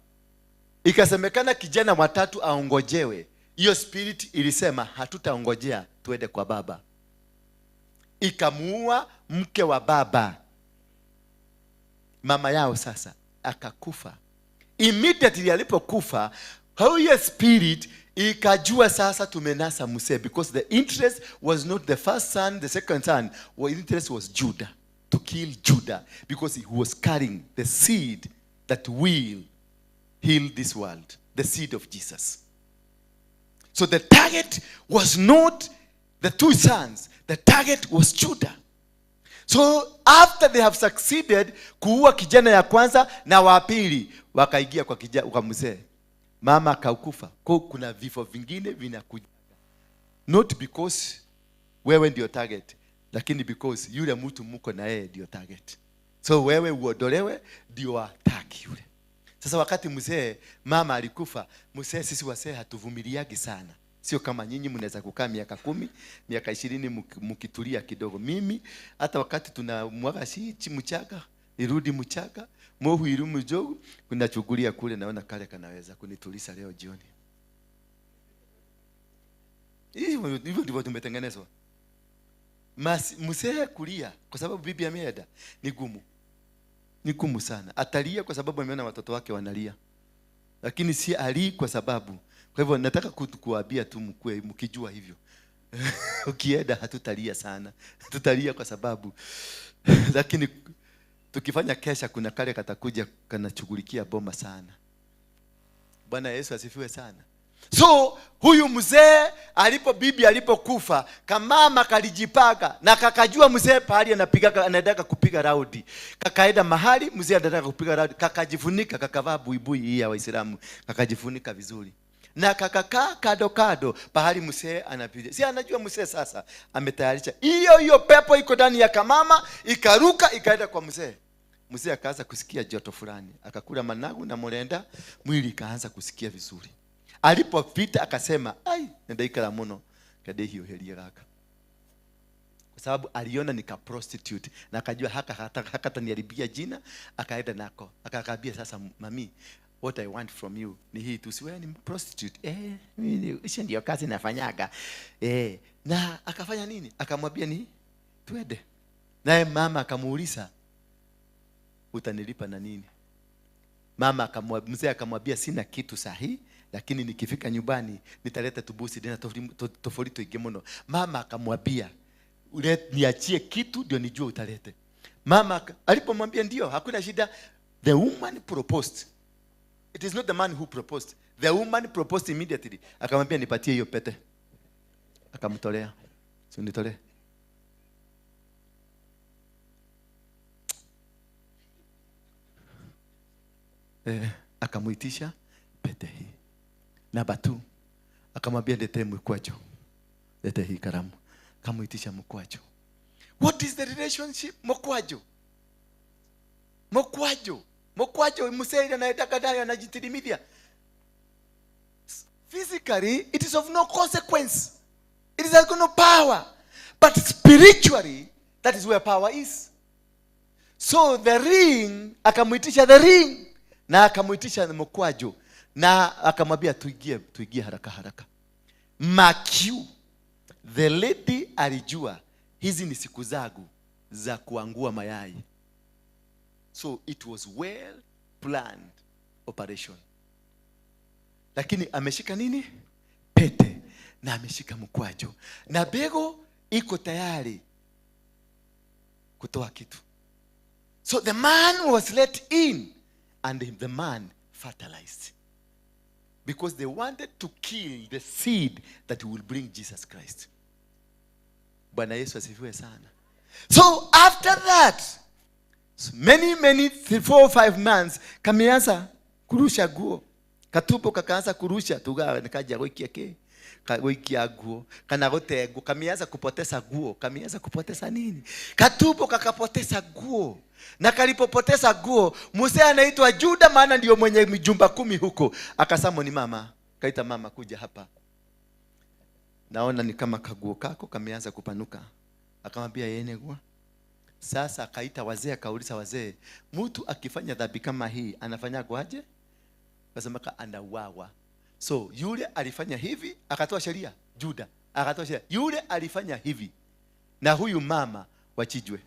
ikasemekana kijana wa tatu aongojewe. Hiyo spirit ilisema hatutaongojea, tuende kwa baba. Ikamuua mke wa baba, mama yao. Sasa akakufa. Immediately alipokufa, huyo spirit ikajua sasa tumenasa mse, because the interest was not the first son, the second son. The interest was Judah, to kill Judah, because he was carrying the seed that will heal this world, the seed of Jesus. So the target was not the two sons, the target was Judah. So after they have succeeded kuua kijana ya kwanza na wa pili, wakaigia kwa mzee, mama kaukufa. Kwa kuna vifo vingine vinakuja, not because wewe ndio target, lakini because yule mtu mko na yeye ndio target. So wewe uodolewe ndio ataki yule. Sasa wakati mzee mama alikufa, mzee, sisi wasee hatuvumiliagi sana. Sio kama nyinyi mnaweza kukaa miaka 10, miaka 20 mkitulia kidogo. Mimi hata wakati tunamwaga mchaka, irudi mchaka, mohu irumu jogu, kunachugulia kule, naona kale kanaweza kunituliza leo jioni. Hivyo ndivyo tumetengenezwa. Mzee kulia kwa sababu bibi ameenda ni gumu. Ni gumu sana. Atalia kwa sababu ameona watoto wake wanalia. Lakini si ali kwa sababu. Kwa hivyo nataka kuambia tu mkijua hivyo. Ukienda hatutalia sana. Tutalia kwa sababu. Lakini tukifanya kesha kuna kale katakuja kanachughulikia boma sana. Bwana Yesu asifiwe sana. So huyu mzee bibi alipokufa, kamama kalijipaka na kakajua mzee pahali anataka kupiga raudi. Kakaenda mahali mzee anataka kupiga raudi, kakajifunika, kakavaa buibui hii ya Waislamu, kakajifunika vizuri. Na kakakaa kado pahali mzee anapiga. Si anajua mzee sasa ametayarisha. Hiyo pepo iko ndani ya kamama, ikaruka ikaenda kwa mzee. Mzee akaanza kusikia joto fulani, akakula managu na morenda, mwili kaanza kusikia vizuri. Alipopita akasema, ai, ndaikala muno kade hiyo helia gaka. Kwa sababu aliona nika prostitute na akajua hata niharibia jina, akaenda nako. Akakabia sasa, mami, what I want from you ni hii tu, siwe ni prostitute. Mimi ndio kazi nafanyaga. Na akafanya nini? Akamwambia ni twende. Naye mama akamuuliza, utanilipa na nini? Mzee akamwambia, sina kitu sahihi, lakini nikifika nyumbani nitaleta tubusi tena tofauti igemono. Mama akamwambia, niachie kitu ndio nijue utalete. Mama alipomwambia ndio, hakuna shida, the woman proposed. It is not the man who proposed. The woman proposed immediately. Akamwambia, nipatie hiyo pete. Akamtolea. So nitolee. Akamuitisha pete hii. Namba 2, akamwambia lete mkwajo. Lete hii karamu. Akamuitisha mkwajo. What is the relationship? Mkwajo. Mkwajo msee anayetaka nayo anajitimidia. Physically, it is of no consequence. It is of no power. But spiritually, that is where power is. So the ring, akamuitisha the ring, na akamuitisha mkwajo, na akamwambia tuigie haraka. Makiu, the lady alijua, hizi ni siku zangu za kuangua mayai. So it was well planned operation. Lakini ameshika nini? Pete. Na ameshika mkwajo. Na bego iko tayari kutoa kitu. So the man was let in, and the man fertilized. Because they wanted to kill the seed that will bring Jesus Christ. Bwana Yesu asifiwe sana. So after that, many 4 or 5 months, kameanza kurusha guo. Katupo kakaanza kurusha tugawe nikaja goikia ke. Goikia guo, kana gote guo, kameanza kupoteza guo, kameanza kupoteza nini? Katupo kakapoteza guo. Na kalipopoteza guo, Musa anaitwa Juda, maana ndio mwenye mijumba 10 huko. Akasema ni mama, kaita mama kuja hapa. Naona ni kama kaguo kako kameanza kupanuka. Akamwambia yeye guo. Sasa akaita wazee, akauliza wazee, mtu akifanya dhambi kama hii anafanya kwaje? Akasema anauawa. So yule alifanya hivi, akatoa sheria. Juda akatoa sheria, yule alifanya hivi, na huyu mama wachijwe.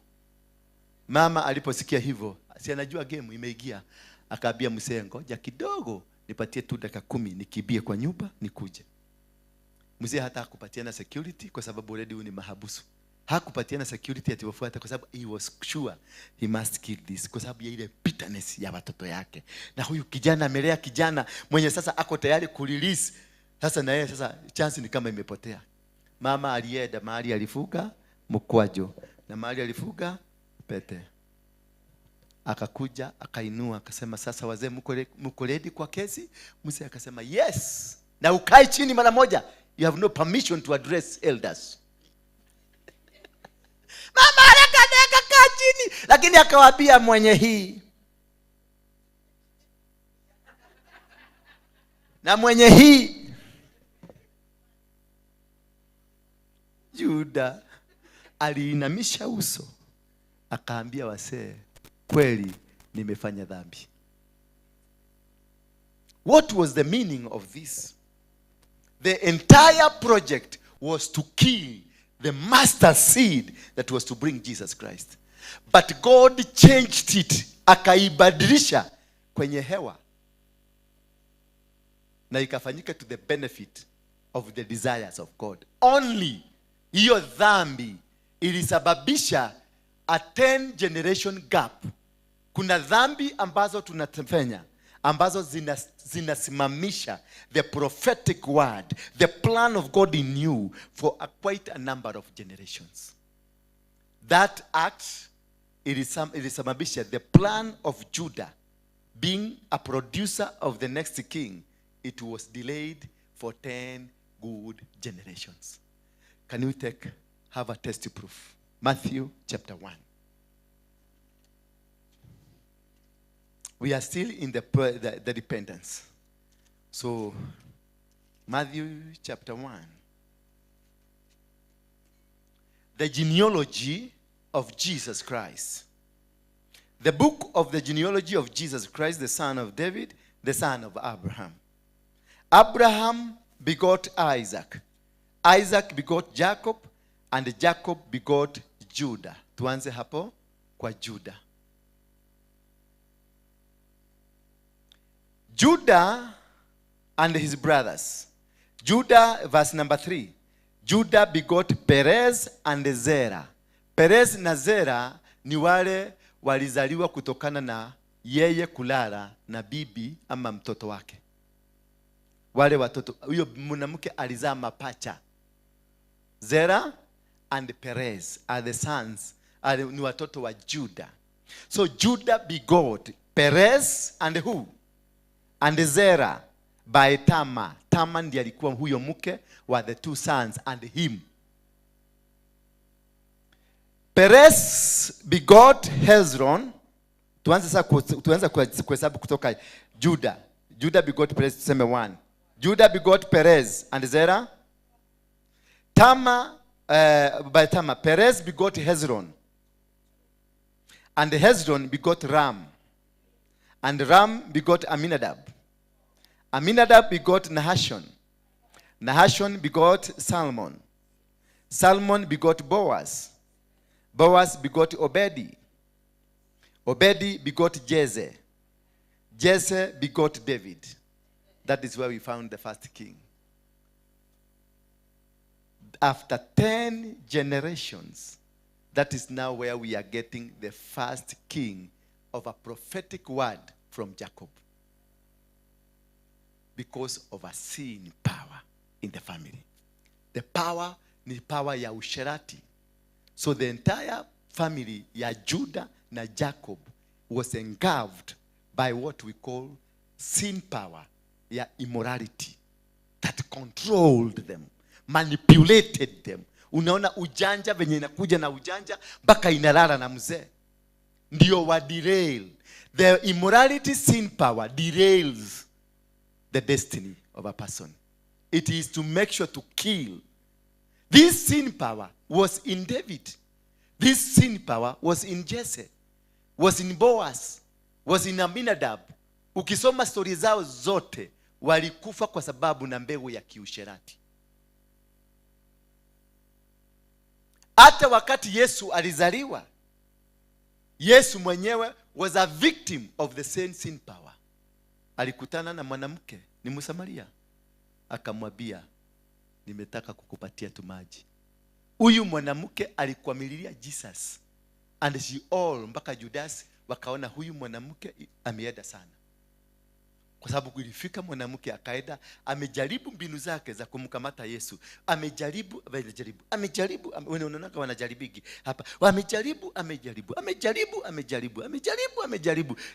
Mama aliposikia hivyo, si anajua game imeingia, akaambia mzee, ngoja kidogo nipatie tu dakika 10 nikibie kwa nyumba nikuje. Mzee hata hakupatiana security kwa sababu already ni mahabusu. Hakupatiana security atiwafuata kwa sababu he was sure he must kill this, kwa sababu ya ile bitterness ya watoto yake. Na huyu kijana amelea kijana mwenye sasa ako tayari kurelease. Sasa na yeye sasa chance ni kama imepotea. Mama alienda mahali alifuga mkwajo, na mahali alifuga pete. Akakuja akainua akasema, sasa wazee mko ready kwa kesi? Musa akasema yes. Na ukae chini mara moja. You have no permission to address elders. Mama akadeka kaa chini, lakini akawaambia mwenye hii na mwenye hii. Juda aliinamisha uso akaambia wasee, kweli nimefanya dhambi. What was the meaning of this? The entire project was to kill the master seed that was to bring Jesus Christ. But God changed it, akaibadilisha kwenye hewa, na ikafanyika to the benefit of the desires of God. Only hiyo dhambi ilisababisha a 10 generation gap. Kuna dhambi ambazo tunatafanya ambazo zinasimamisha the prophetic word, the plan of God in you for quite a number of generations. That act ilisababisha the plan of Judah being a producer of the next king. It was delayed for 10 good generations. Can we have a test proof? Matthew chapter 1. We are still in the repentance. So, Matthew chapter 1. The genealogy of Jesus Christ. The book of the genealogy of Jesus Christ, the son of David, the son of Abraham. Abraham begot Isaac. Isaac begot Jacob, and Jacob begot Judah. Tuanze hapo kwa Judah. Judah and his brothers. Judah, verse number 3. Judah begot Perez and Zerah. Perez na Zerah ni wale walizaliwa kutokana na yeye kulala na bibi ama mtoto wake. Wale watoto, huyo mwanamke alizaa mapacha. Zerah and Perez are the sons, ni watoto wa Judah. So Judah begot Perez and who? And Zerah by Tamar. Tamar ndiye alikuwa huyo mke wa the 2 sons and him. Perez begot Hezron. Tuanze kuhesabu kutoka Judah. Judah begot Perez, tuseme 1. Judah begot Perez and Zerah. By Tamar, Perez begot Hezron. And Hezron begot Ram. And Ram begot Aminadab. Aminadab begot Nahashon. Nahashon begot Salmon. Salmon begot Boaz. Boaz begot Obedi. Obedi begot Jesse. Jesse begot David. That is where we found the first king. After 10 generations, that is now where we are getting the first king of a prophetic word from Jacob. Because of a sin power in the family. The power ni power ya usherati. So the entire family ya Judah na Jacob was engulfed by what we call sin power ya immorality that controlled them, manipulated them. Unaona ujanja venye inakuja na ujanja mpaka inalala na mzee. Ndio wa derail. The immorality sin power derails the destiny of a person. It is to make sure to kill. This sin power was in David. This sin power was in Jesse, was in Boaz, was in Aminadab. Ukisoma story zao zote, walikufa kwa sababu na mbegu ya kiusherati. Hata wakati Yesu alizaliwa, Yesu mwenyewe was a victim of the same sin power. Alikutana na mwanamke, ni Msamaria. Akamwambia, nimetaka kukupatia tu maji. Huyu mwanamke alikwamilia Jesus. And she all, mpaka Judas, wakaona huyu mwanamke ameenda sana. Kwa sababu ilifika mwanamke akaenda, amejaribu mbinu zake za kumkamata Yesu. Amejaribu. Unaona wanajaribiki hapa. Amejaribu.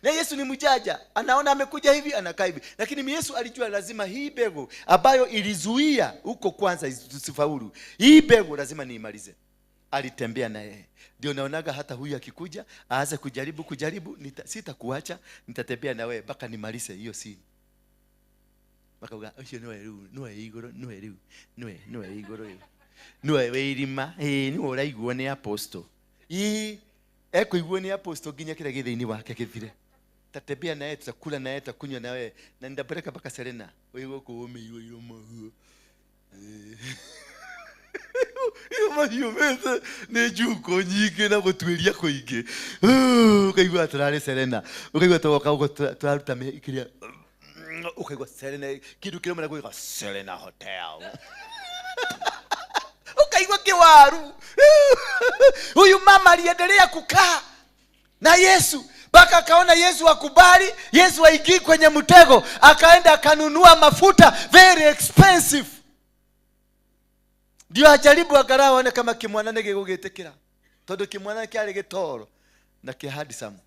Na Yesu ni mjaja. Anaona amekuja hivi, anakaa hivi. Lakini Yesu alijua lazima hii bego ambayo ilizuia huko kwanza isifaulu. Hii bego lazima niimalize. Alitembea na yeye. Ndio naonaga hata huyu akikuja aanze kujaribu, sitakuacha, nitatembea na wewe mpaka nimalize hiyo sini. Mpaka usio noe igoro. Noe weirima, ni uraigwo ni apostle. Ekuigwo ni apostle ginya kila githini wake githire. Tatembea na yeye, tutakula na yeye, tutakunywa na wewe, na ndapeleka mpaka Serena. Wewe uko umeiwa hiyo mahu. Hiyo meza ni juko nyike na gutwiria kuingi. Ukaigwa turare Serena. Ukaigwa toka uko turaruta ikiria. Ukaigwa Serena kitu kile mwana kuigwa Serena Hotel. Ukaigwa kiwaru. Huyu mama aliendelea kukaa na Yesu. Baka akaona Yesu akubali, Yesu aingii kwenye mtego, akaenda akanunua mafuta very expensive. Ndio ajaribu agarawa na kama kimwana nege gugetekera. Todo kimwana kyari gitoro na kihadisam.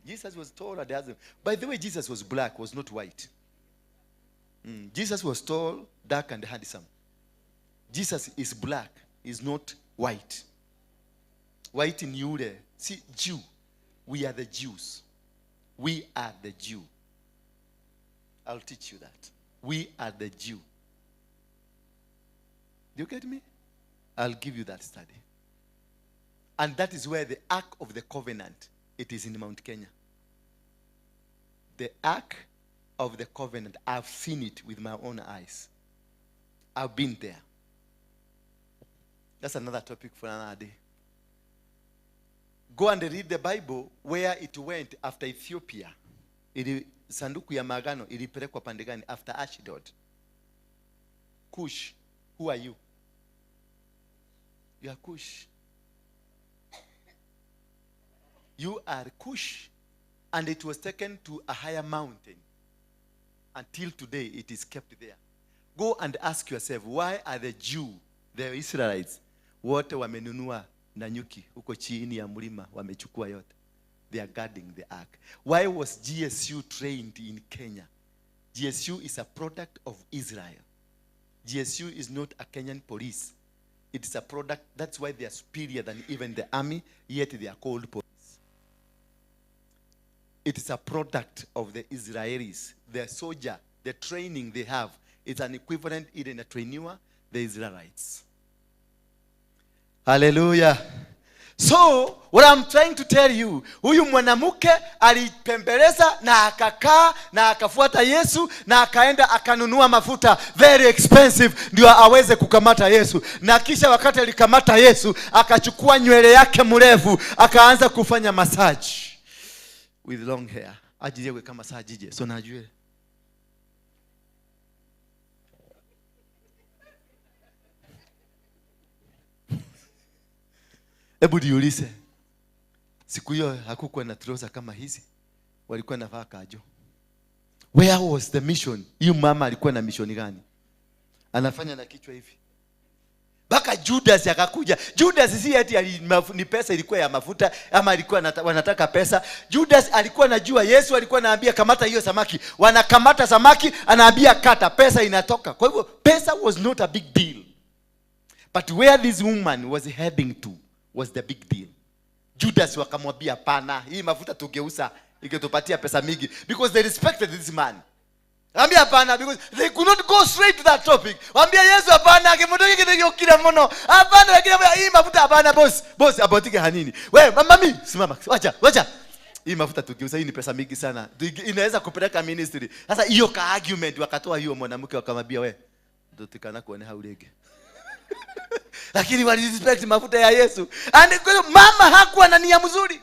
Jesus was tall and handsome. By the way, Jesus was black, was not white. Jesus was tall, dark and handsome. Jesus is black, is not white. White in Yure. See, Jew. We are the Jews. We are the Jew. I'll teach you that. We are the Jew. Do you get me? I'll give you that study. And that is where the Ark of the Covenant, it is in Mount Kenya. The Ark of the Covenant, I've seen it with my own eyes. I've been there. That's another topic for another day. Go and read the Bible where it went after Ethiopia. Sanduku ya magano ilipelekwa pande gani after Ashdod. Cush. Who are you? You are Cush. You are Cush. And it was taken to a higher mountain. Until today, it is kept there. Go and ask yourself, why are the Jew, the Israelites, wote wamenunua na nyuki huko chini ya mlima wamechukua yote? They are guarding the ark. Why was GSU trained in Kenya? GSU is a product of Israel. GSU is not a Kenyan police. It is a product. That's why they are superior than even the army, yet they are called police. It is a product of the Israelis. The soldier the training they have is an equivalent in a trainee, the Israelites. Hallelujah. So, what I'm trying to tell you, huyu mwanamke alipembeleza na akakaa na akafuata Yesu na akaenda akanunua mafuta very expensive ndio aweze kukamata Yesu. Na kisha wakati alikamata Yesu, akachukua nywele yake mrefu, akaanza kufanya massage with long hair. Ajiye kama massage je, so najue. Hebu diulise. Siku hiyo hakukuwa na trouser kama hizi. Walikuwa navaa kajo. Where was the mission? Hiyo mama alikuwa na mission gani? Anafanya na kichwa hivi. Baka Judas akakuja. Judas si ati ni pesa ilikuwa ya mafuta ama alikuwa wanataka pesa. Judas alikuwa anajua Yesu alikuwa anaambia kamata hiyo samaki. Wanakamata samaki, anaambia kata, pesa inatoka. Kwa hivyo pesa was not a big deal. But where this woman was heading to was the big deal. Judas wakamwambia pana, hii mafuta tugeusa ingetupatia pesa mingi, because they respected this man. Ambia hapana, because they could not go straight to that topic. Ambia Yesu hapana, akimudoki kidogo kila mono. Hapana, lakini hii mafuta hapana boss abotike hanini. Wewe mami, simama. Wacha. Hii mafuta tugeusa, hii ni pesa mingi sana. Inaweza kupeleka ministry. Sasa hiyo ka argument wakatoa hiyo mwanamke wakamwambia wewe ndio tukana kuone haulege. Lakini wali respect mafuta ya Yesu. And mama hakuwa na nia mzuri.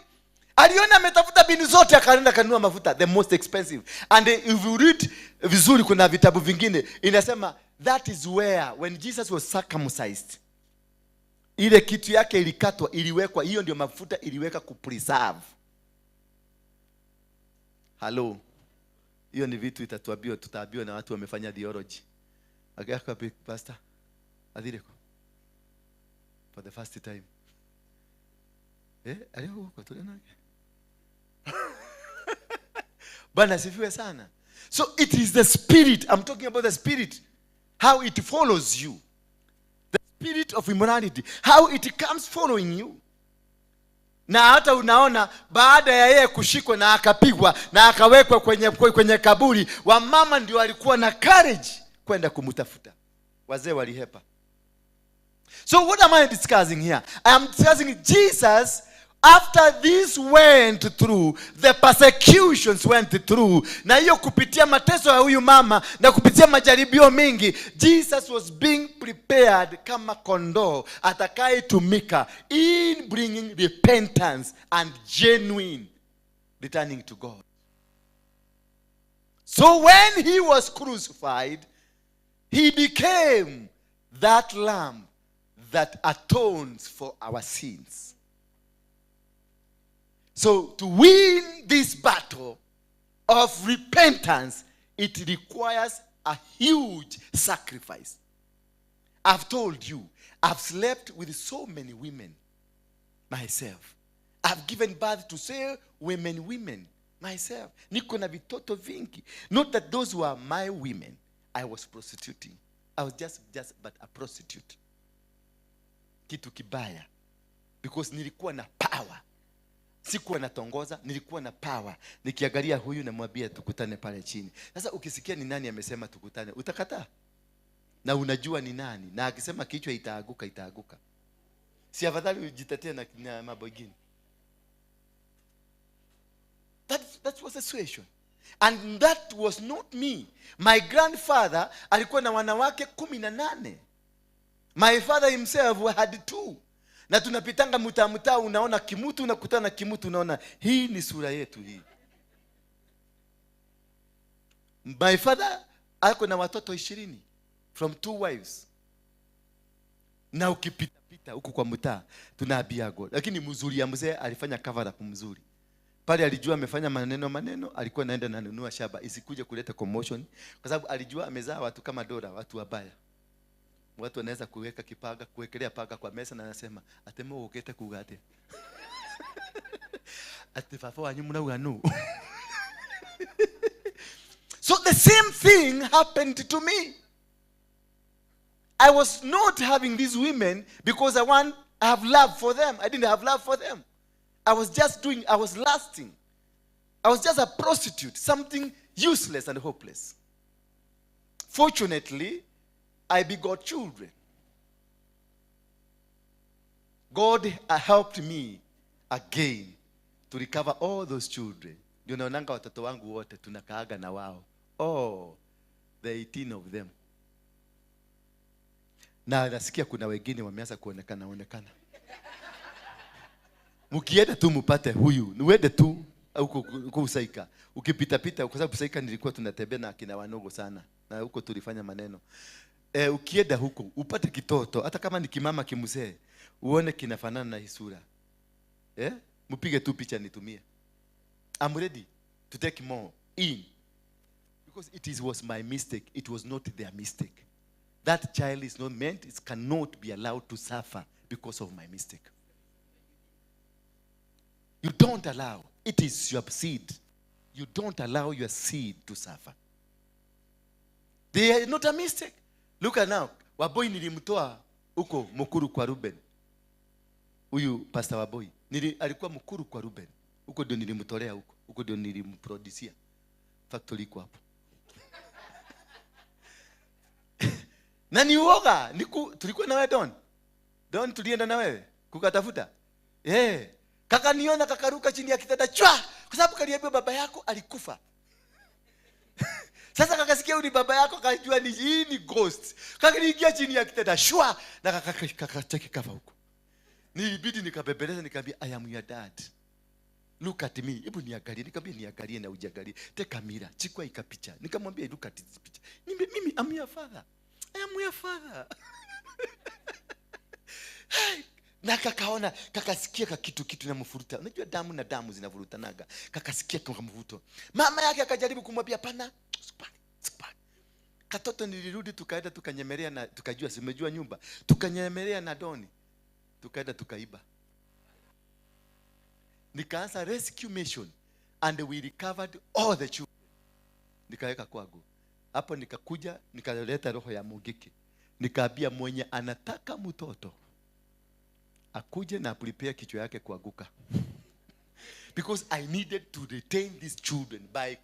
Aliona ametafuta bini zote akaenda kanunua mafuta the most expensive. And if you read vizuri kuna vitabu vingine inasema that is where when Jesus was circumcised, ile kitu yake ilikatwa, iliwekwa, hiyo ndio mafuta iliweka kupreserve. Hello. Hiyo ni vitu tutaambiwa na watu wamefanya theology. Akaka pastor adireko for the first time. Alio kwa tulena. Bwana sifiwe sana. So it is the spirit. I'm talking about the spirit. How it follows you. The spirit of immorality. How it comes following you. Na hata unaona baada ya yeye kushikwa na akapigwa na akawekwa kwenye kaburi, wamama ndio walikuwa na courage kwenda kumtafuta. Wazee walihepa. So what am I discussing here? I am discussing Jesus. After this went through, the persecutions went through, na hiyo kupitia mateso ya huyu mama na kupitia majaribio mingi, Jesus was being prepared kama kondoo atakayetumika in bringing repentance and genuine returning to God. So when he was crucified, he became that lamb that atones for our sins. So to win this battle of repentance, it requires a huge sacrifice. I've told you, I've slept with so many women myself. I've given birth to so many women myself. Niko na vitoto vingi. Not that those were my women. I was prostituting. I was just but a prostitute. Kitu kibaya. Because nilikuwa na power. Sikuwa natongoza, nilikuwa na power. Nikiangalia huyu na mwambia tukutane pale chini. Sasa ukisikia ni nani amesema tukutane, utakataa? Na unajua ni nani, na akisema kichwa itaaguka. Si afadhali ujitetee na mambo mengine. That was the situation. And that was not me. My grandfather alikuwa na wanawake 18. My father himself had 2. Na tunapitanga mtaa unaona kimutu, unakutana na kimutu unaona hii ni sura yetu hii. My father alikuwa na watoto 20 from 2 wives. Na ukipita huku kwa mtaa tunaambia God. Lakini mzuri ya mzee alifanya cover up mzuri. Pale alijua amefanya maneno, alikuwa anaenda na nunua shamba isikuje kuleta commotion, kwa sababu alijua amezaa watu kama Dora, watu wabaya. Watu wanaweza kuweka kipaga, kuwekelea paga kwa mesa na anasema atemo ukete kugate. Atifafa wanyu mnauanu. So the same thing happened to me. I was not having these women because I have love for them. I didn't have love for them. I was lusting. I was just a prostitute, something useless and hopeless. fortunately, I begot children. God helped me again to recover all those children. Ndio naonanga watoto wangu wote tunakaaga na wao. Oh, the 18 of them. Na nasikia kuna wengine wameanza kuonekana. Mkienda tu mpate huyu, niwende tu huko Usaika. Ukipita kwa sababu Usaika nilikuwa tunatembea na akina wanogo sana. Na huko tulifanya maneno. Ukienda huko upate kitoto hata kama ni kimama kimzee, uone kinafanana na hisura. Mpige tu picha nitumie. I'm ready to take more in. Because was my mistake. It was not their mistake. That child is not meant, it cannot be allowed to suffer because of my mistake. You don't allow. It is your seed. You don't allow your seed to suffer. They are not a mistake. Look at now. Waboi nilimtoa huko Mukuru kwa Ruben. Huyu Pastor Waboi. Alikuwa Mukuru kwa Ruben. Huko ndio nilimtolea huko. Huko ndio nilimproducia. Factory iko hapo. Na ni uoga. Tulikuwa na wewe Don. Don tulienda na wewe kukatafuta. Kaka niona kakaruka chini ya kitanda chwa kwa sababu kaliambia baba yako alikufa. Sasa kakasikia ni baba yako akajua ni hii ni ghost. Kakaingia chini ya kitanda shwa na kakacheki kafa huko. Nilibidi nikabebeleza nikamwambia I am your dad. Look at me. Hebu niangalie. Nikamwambia niangalie na ujiangalie. Take camera. Chukua ikapicha. Nikamwambia look at this picture. Mimi am your father. I am your father. Na kakaona, kakasikia kitu na mfuruta. Unajua damu na damu zinavurutanaga. Kakasikia kwa mvuto. Mama yake akajaribu kumwambia pana. Sipani. Katoto nilirudi tukaenda tukanyemelea na tukajua simejua nyumba. Tukanyemelea na Doni. Tukaenda tukaiba. Nikaanza rescue mission and we recovered all the children. Nikaweka kwangu. Hapo nikakuja nikaleta roho ya Mugiki. Nikaambia mwenye anataka mtoto akuje na prepare kichwa yake kuanguka. Because I needed to retain these children by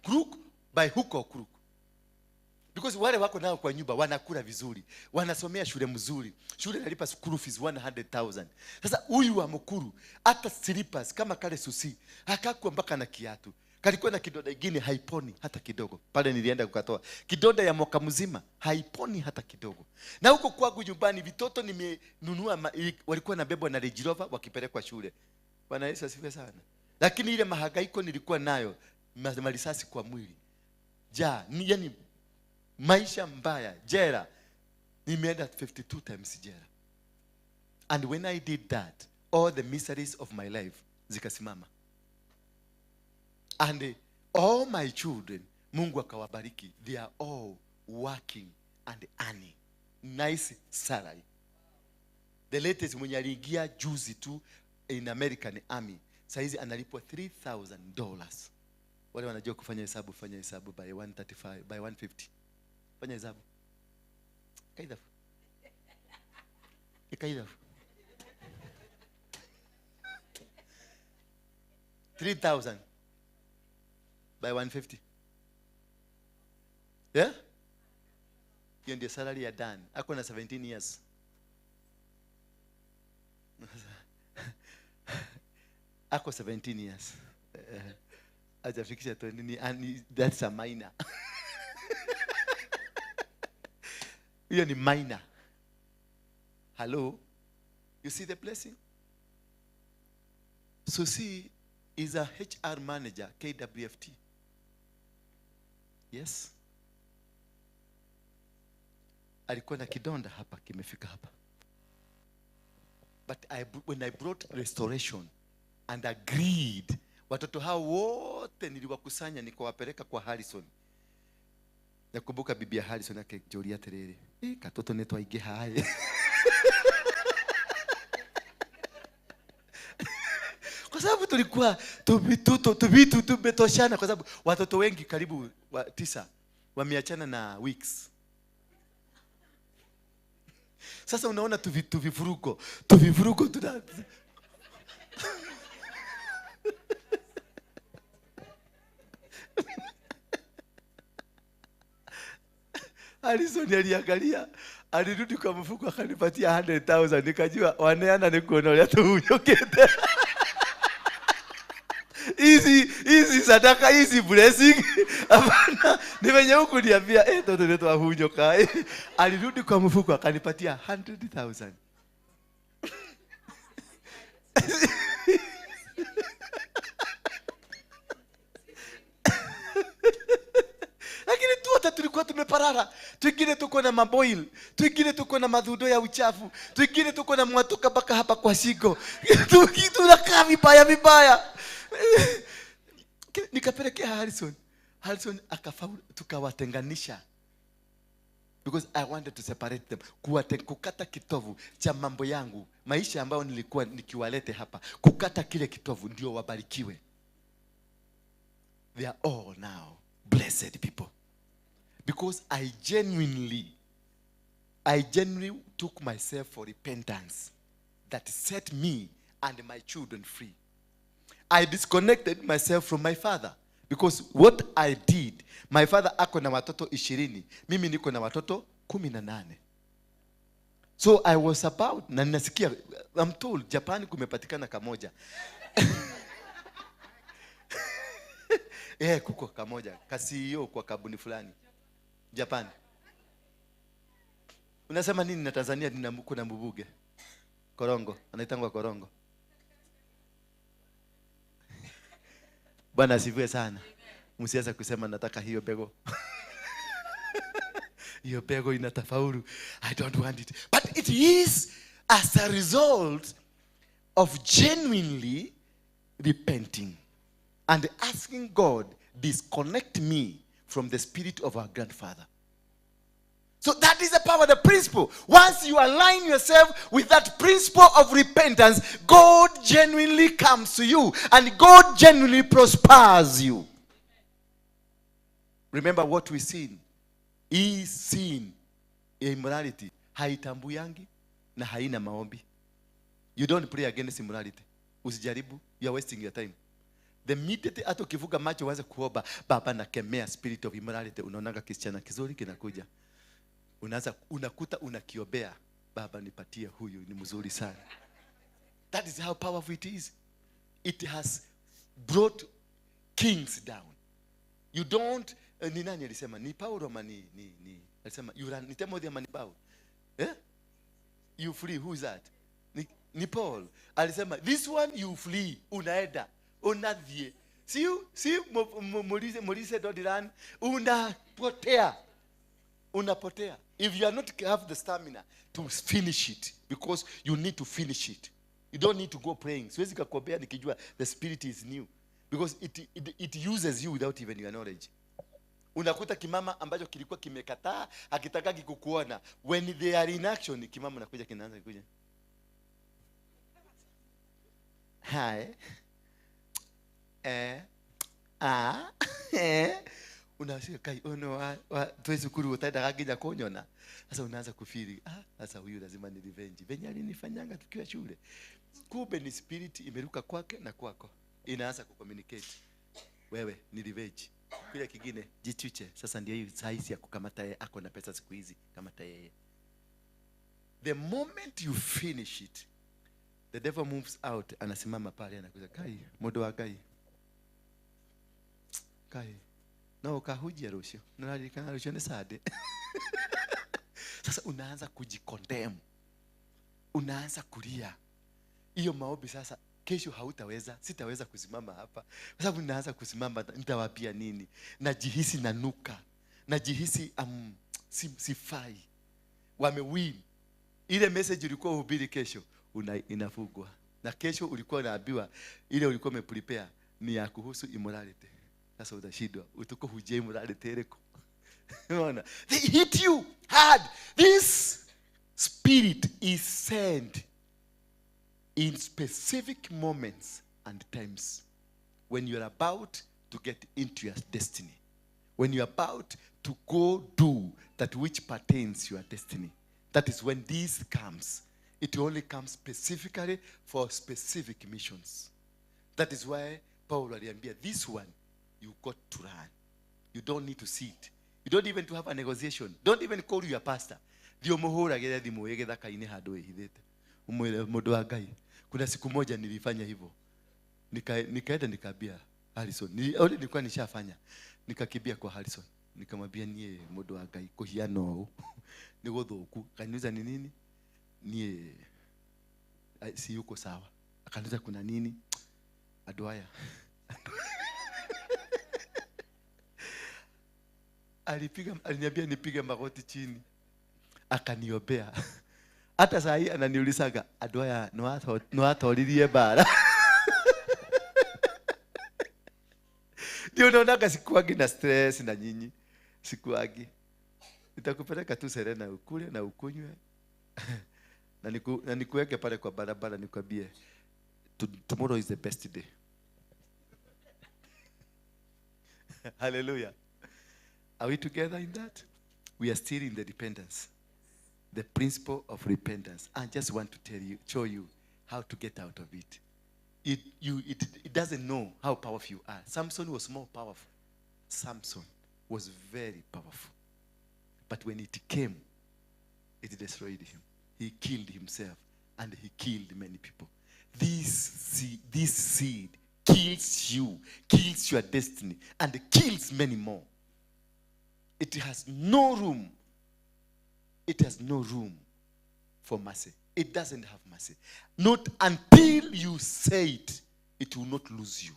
hook or crook. Because wale wako nao kwa nyumba wanakula vizuri, wanasomea shule mzuri. Shule nalipa school fees 100,000. Sasa huyu wa Mukuru hata slippers kama kale susi hakakuwa mpaka na kiatu. Kalikuwa na kidonda kingine haiponi hata kidogo. Pale nilienda kukatoa. Kidonda ya mwaka mzima haiponi hata kidogo. Na huko kwangu nyumbani vitoto nimenunua walikuwa na bebwa na Range Rover wakipelekwa shule. Bwana Yesu asifiwe sana. Lakini ile mahangaiko nilikuwa nayo, marisasi kwa mwili. Yani maisha mbaya, jela. Nimeenda 52 times jela. And when I did that, all the miseries of my life zikasimama. And all my children, Mungu akawabariki. They are all working and earning nice salary. The latest mwenye aliingia juzi tu in American Army, saizi analipwa $3,000. Wale wanajua kufanya hesabu, fanya hesabu by 135, by 150. Fanya hesabu. Kaida. 3,000 by 150. Yeah? Hiyo ndio salary ya Dan. Ako na 17 years. Ako 17 years. Ajafikisha 20 and that's a minor. Hiyo ni minor. Hello? You see the blessing? Susi is a HR manager, KWFT. Yes. Alikuwa na kidonda hapa, kimefika hapa. But when I brought restoration and agreed, watoto hao wote niliwakusanya nikawapeleka kwa Harrison. Nakumbuka bibi ya Harrison yake Joria Terere. Katoto neto aige hae. Kwa sababu tulikuwa tumetoshana kwa sababu watoto wengi karibu 9 wameachana na weeks. Sasa unaona tuvivurugo tuna Harrison aliangalia, alirudi kwa mfuko akanipatia 100,000. Nikajua waneana ni kuona ile tu unyokete. Hizi sadaka, hizi blessing. Hapana, ni wenye huku niambia toto letu ahunyoka. Alirudi kwa mfuko akanipatia 100,000. Lakini tuote tulikuwa tumeparara. Twingine tuko na maboil, twingine tuko na madhudo ya uchafu, twingine tuko na mwatoka baka hapa kwa shingo. Tunakaa vibaya. Nikapelekea Harrison akafaulu, tukawatenganisha. Because I wanted to separate them. Kukata kitovu cha mambo yangu, maisha ambayo nilikuwa nikiwalete hapa. Kukata kile kitovu ndio wabarikiwe. They are all now blessed people. Because I genuinely took myself for repentance that set me and my children free. I disconnected myself from my father. Because what I did, my father ako na watoto 20, mimi niko na watoto 18. So I was about, na nasikia, I'm told, Japan kumepatikana kamoja. Kuko kamoja, CEO kwa kabuni fulani. Japan. Unasema nini na Tanzania kuna mbubuge? Korongo, anaitangwa korongo. Bwana asifiwe sana. Msianze kusema nataka hiyo bego. Hiyo bego inatafaulu. I don't want it. But it is as a result of genuinely repenting and asking God, disconnect me from the spirit of our grandfather. So that is the power, the principle. Once you align yourself with that principle of repentance, God genuinely comes to you and God genuinely prospers you. Remember what we seen. Hii sin, immorality, haitambuyangi na haina maombi. You don't pray against immorality. Usijaribu, you are wasting your time. The minute hata ukivuga macho uanze kuomba, Baba nakemea spirit of immorality, unaonanga kisichana kizuri kinakuja. Unakuta unakiobea, Baba nipatie huyu ni mzuri sana. That is how powerful it is. It has brought kings down. You don't, ni nani alisema? Ni Paulo mani alisema ni Timothy mani Paulo. You flee, who is that? Ni Paul. Alisema this one you flee, unaenda, unadhie. See Molise Dodiran, unapotea. If you are not have the stamina to finish it, because you need to finish it. You don't need to go praying. Siwezi kukwambia nikijua the spirit is new, because it uses you without even your knowledge. Unakuta kimama ambacho kilikuwa kimekataa, hakitaka kukuona. When they are in action, kimama nakuja kinaanza kuja. Hi. Unasikia kai ono tuwezi kuru utaenda kagija konyona. Sasa unaanza kufiri, sasa huyu lazima ni revenge. Venye alinifanyanga tukiwa shule. Kumbe ni spirit imeruka kwake na kwako. Inaanza kucommunicate. Wewe ni revenge. Kile kingine jichuche. Sasa ndio hiyo saisi ya kukamata yeye, ako na pesa siku hizi, kamata yeye. The moment you finish it, the devil moves out, anasimama pale anakuza kai, modo wa kai. Kai. No kahujia rusho. Unalikana rusho ni sade. Sasa unaanza kujikondem. Unaanza kulia. Hiyo maombi sasa kesho hautaweza, sitaweza kusimama hapa. Kwa sababu ninaanza kusimama nitawapia nini? Najihisi nanuka. Najihisi sifai. Wamewin. Ile message ulikuwa uhubiri kesho inafugwa. Na kesho ulikuwa unaambiwa ile ulikuwa umeprepare ni ya kuhusu immorality. Sasa utashindwa, utuko hujai immorality ereko. Unaona? They hit you hard. This spirit is sent in specific moments and times when you are about to get into your destiny, when you are about to go do that which pertains your destiny. That is when this comes. It only comes specifically for specific missions. That is why Paul aliambia this one you got to run. You don't need to see it. You don't even to have a negotiation. Don't even call your pastor. Ndio muhura gere thimu igithaka-ini handu ihithite. Umwire mundu wa Ngai. Kuna siku moja nilifanya hivyo. Nikaenda nikaambia Harrison. Nilikuwa nishafanya. Nikakibia kwa Harrison. Nikamwambia nie mundu wa Ngai kuhiana ũũ. Ni guthuku. Kaniuza ni nini? Nie si yuko sawa. Akaniuza kuna nini? Adwaya. Aliniambia nipige magoti chini. Akaniombea. Hata saa hii ananiulizaga Adwaya no atoririe bara. Ndio naonaga sikuagi na stress na nyinyi. Sikuagi. Nitakupeleka tu Serena ukule na ukunywe. Na nikuweke pale kwa barabara nikwambie tomorrow is the best day. Hallelujah. Are we together in that? We are still in the repentance. The principle of repentance. I just want to show you how to get out of it. It doesn't know how powerful you are. Samson was more powerful. Samson was very powerful. But when it came, it destroyed him. He killed himself and he killed many people. This seed kills you, kills your destiny, and kills many more. It has no room. It has no room for mercy. It doesn't have mercy. Not until you say it, it will not lose you.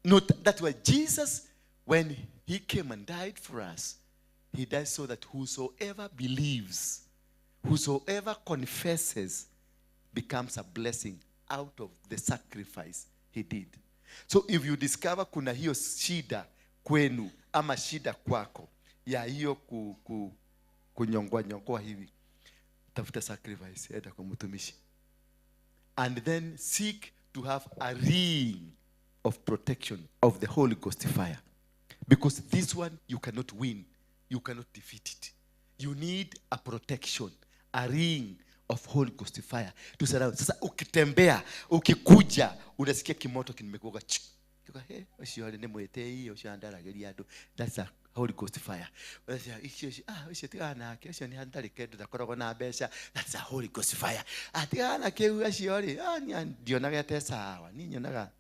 Not that why Jesus, when he came and died for us, he died so that whosoever believes, whosoever confesses, becomes a blessing out of the sacrifice he did. So if you discover kuna hiyo shida kwenu ama shida kwako ya hiyo kunyongwa hivi, tafuta sacrifice, enda kwa mtumishi, and then seek to have a ring of protection of the Holy Ghost fire, because this one you cannot win, you cannot defeat it. You need a protection, a ring of Holy Ghost fire to surround. Sasa ukitembea, ukikuja, unasikia kimoto kimekuoga. Usione ni mwete hiyo, ushandara geliado. That's a Holy Ghost fire. Ni handali kedo dakorogo na besha. That's a Holy Ghost fire. Atiana ke usione, ndio nagete sawa. Ninyo naga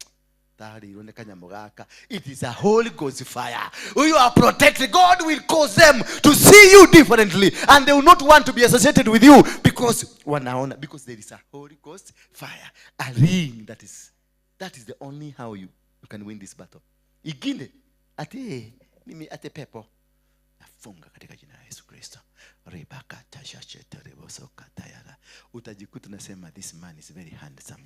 it is a Holy Ghost fire. You are protected. God will cause them to see you differently, and they will not want to be associated with you because there is a Holy Ghost fire, a ring. That is the only how you can win this battle. Igine ate pepo nafunga katika jina la Yesu Kristo. Rebaka tashachete rebosoka tayara. Utajikuta nasema this man is very handsome.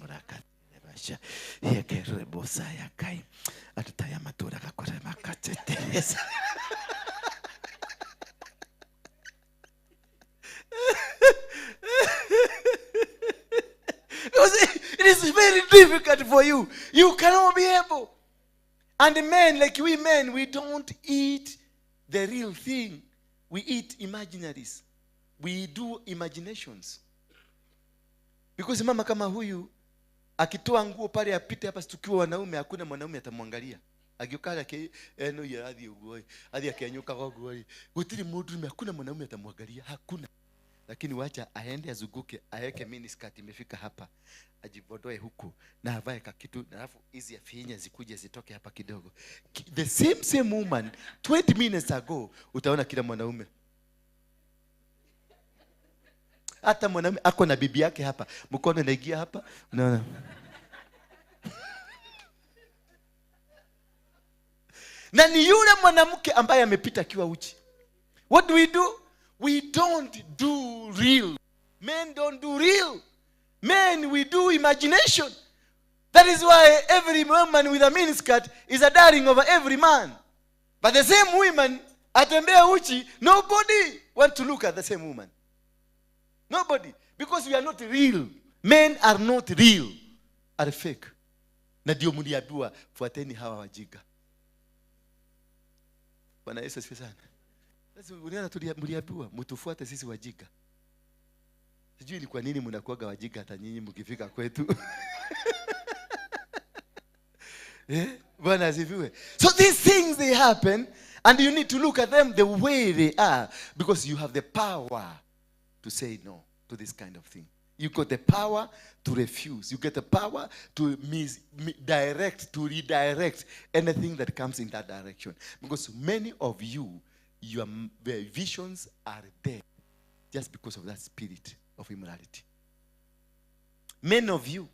It is very difficult for you. You cannot be able. And the men, like we men, we don't eat the real thing. We eat imaginaries. We do imaginations. Because mama kama huyu akitoa nguo pale apite hapa tukiwa wanaume, hakuna mwanaume atamwangalia. Agikala ke eno ya adhi ugoi, adhi akenyuka gogoi. Gutiri mundu hakuna mwanaume atamwangalia, hakuna. Lakini wacha aende azunguke, aeke mini skirt imefika hapa, ajibodoe huku na avae kakitu, na alafu hizi afinya zikuje zitoke hapa kidogo. The same woman 20 minutes ago utaona kila mwanaume. Hata mwanaume ako na bibi yake hapa, mkono naingia hapa, unaona. Na ni yule mwanamke ambaye amepita kiwa uchi. What do? We don't do real. Men don't do real. Men, we do imagination. That is why every woman with a miniskirt is a darling over every man. But the same woman atembea uchi, nobody want to look at the same woman. Nobody. Because we are not real. Men are not real. Are fake. Na ndio mliambiwa fuateni hawa wajinga. Bwana Yesu asifiwe sana. Sasa unaona mliambiwa mtufuate sisi wajinga. Sijui ni kwa nini mnakuaga wajinga hata nyinyi mkifika kwetu. Bwana asifiwe. So these things they happen, And you need to look at them the way they are, because you have the power to say no to this kind of thing. You got the power to refuse. You get the power to redirect anything that comes in that direction. Because many of you, your visions are dead just because of that spirit of immorality. Many of you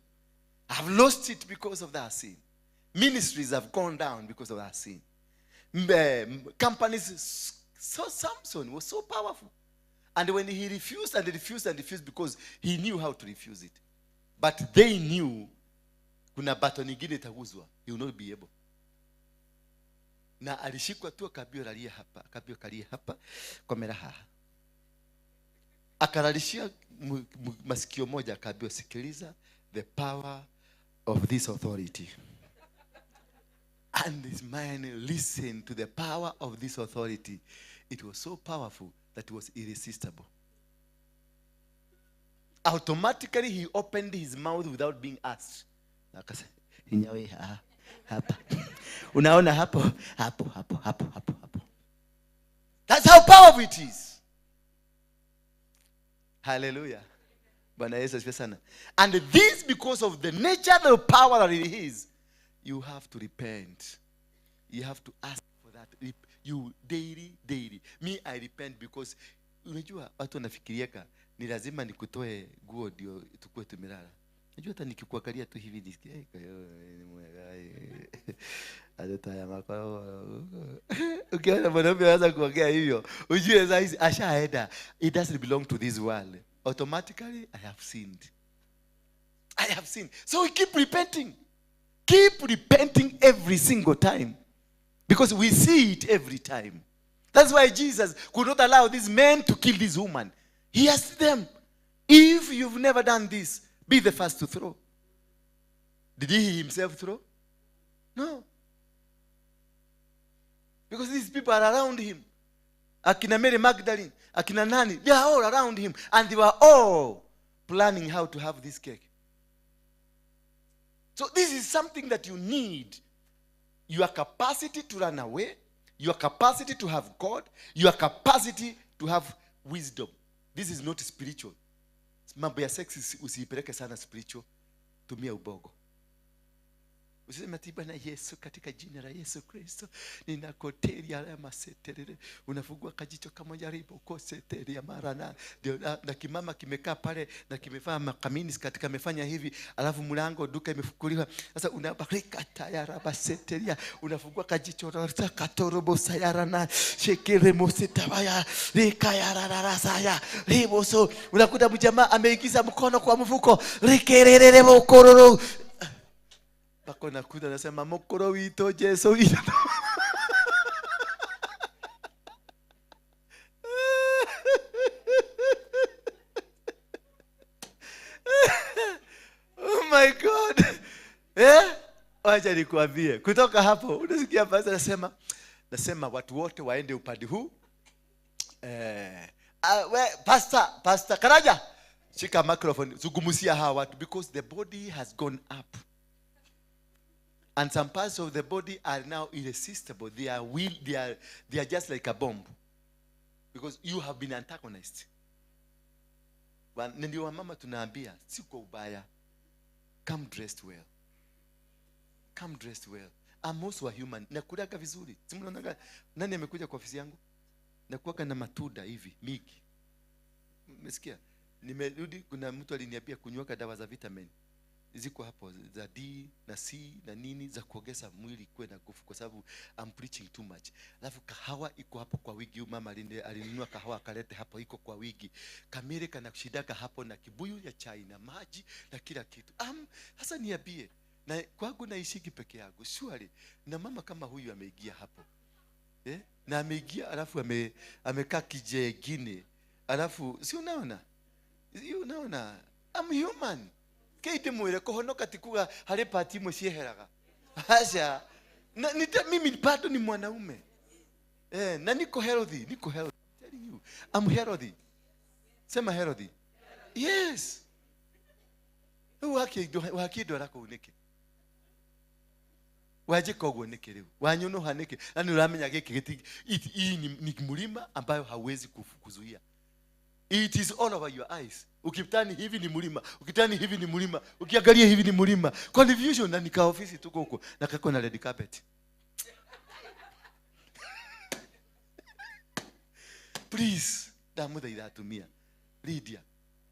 have lost it because of that sin. Ministries have gone down because of that sin. Companies, so Samson was so powerful. And when he refused and refused and refused, because he knew how to refuse it. But they knew, kuna bato nyingine itaguzwa, he will not be able. Na alishikwa tu akaambiwa kalia hapa kwa meraha. Akaralishia masikio moja, akaambiwa sikiliza, the power of this authority. And his mind listened to the power of this authority. It was so powerful that it was irresistible. Automatically he opened his mouth without being asked. Unaona hapo. That's how powerful it is. Hallelujah. And this, because of the nature of the power that it is, you have to repent. You have to ask for that. You daily. Me, I repent because unajua watu wanafikiriaka ni lazima nikutoe nguo ndio tukue tumelala. Unajua hata nikikuangalia tu hivi nisikie atataya makao. Ukiona mwanaume anaanza kuongea hivyo, ujue sasa ashaenda. It doesn't belong to this world. Automatically I have sinned. So we keep repenting. Keep repenting every single time. Because we see it every time. That's why Jesus could not allow these men to kill this woman. He asked them, if you've never done this, be the first to throw. Did he himself throw? No. Because these people are around him. Akina Mary Magdalene, Akina Nani, they are all around him. And they were all planning how to have this cake. So this is something that you need. Your capacity to run away, your capacity to have God, your capacity to have wisdom. This is not spiritual. Mambo ya sex usiipeleke sana spiritual. Tumia ubogo. Usiseme tiba na Yesu katika jina la Yesu Kristo ninakoteria ya maseterere. Unafungua kajicho kama jaribu koseteria marana. Na kimama kimekaa pale na kimefanya makaminis katika amefanya hivi, alafu mlango duka imefukuliwa. Sasa unabarika tayara baseteria, unafungua kajicho unataka katorobo sayarana shekere mosetabaya likayarara saya liboso. Unakuta mjamaa ameingiza mkono kwa mfuko likerere bokororo. Pako nakuta nasema mokoro wito Yesu ito. Oh my God. Wacha nikuambie. Kutoka hapo unasikia pastor nasema watu wote waende upande huu. Pastor Karaja, shika microphone, zungumzia hawa watu, because the body has gone up. And some parts of the body are now irresistible. They are just like a bomb. Because you have been antagonized. Ndio wa mama tunaambia, siko ubaya. Come dressed well. Come dressed well. I'm also a human. Nakulaga vizuri. Simunaona nani amekuja kwa ofisi yangu? Nakuwaka na matuda hivi, miki. Umesikia? Nimerudi, kuna mtu aliniambia kunywaka dawa za vitamin. Ziko hapo za D na C na nini za kuongeza mwili kuwe na nguvu, kwa sababu I'm preaching too much. Alafu kahawa iko hapo kwa wigi. Mama alinunua kahawa akalete hapo, iko kwa wigi. Kamere kana kushidaka hapo na kibuyu ya chai na maji na kila kitu. Sasa niambie, na kwangu naishiki peke yangu. Surely na mama kama huyu ameingia hapo. Na ameingia alafu amekaa kijegine. Alafu si unaona? I'm human. Keite mwere kohonoka tikuga hale pati mshiheraga. Hasha. Mimi bado ni mwanaume. Na niko healthy. I'm telling you. I'm healthy. Sema healthy. Yes. Uhaki do lako uneke. waje kogwo nikiriu wanyono hanike yani uramenya giki giti hii ni mlima ambayo hauwezi kuzuia. It is all over your eyes. Ukitani hivi ni mlima, ukitani hivi ni mlima, ukiangalia hivi ni mlima. Confusion na nika ofisi tuko huko na kako na red carpet. Please, damutha iratumia. Lydia,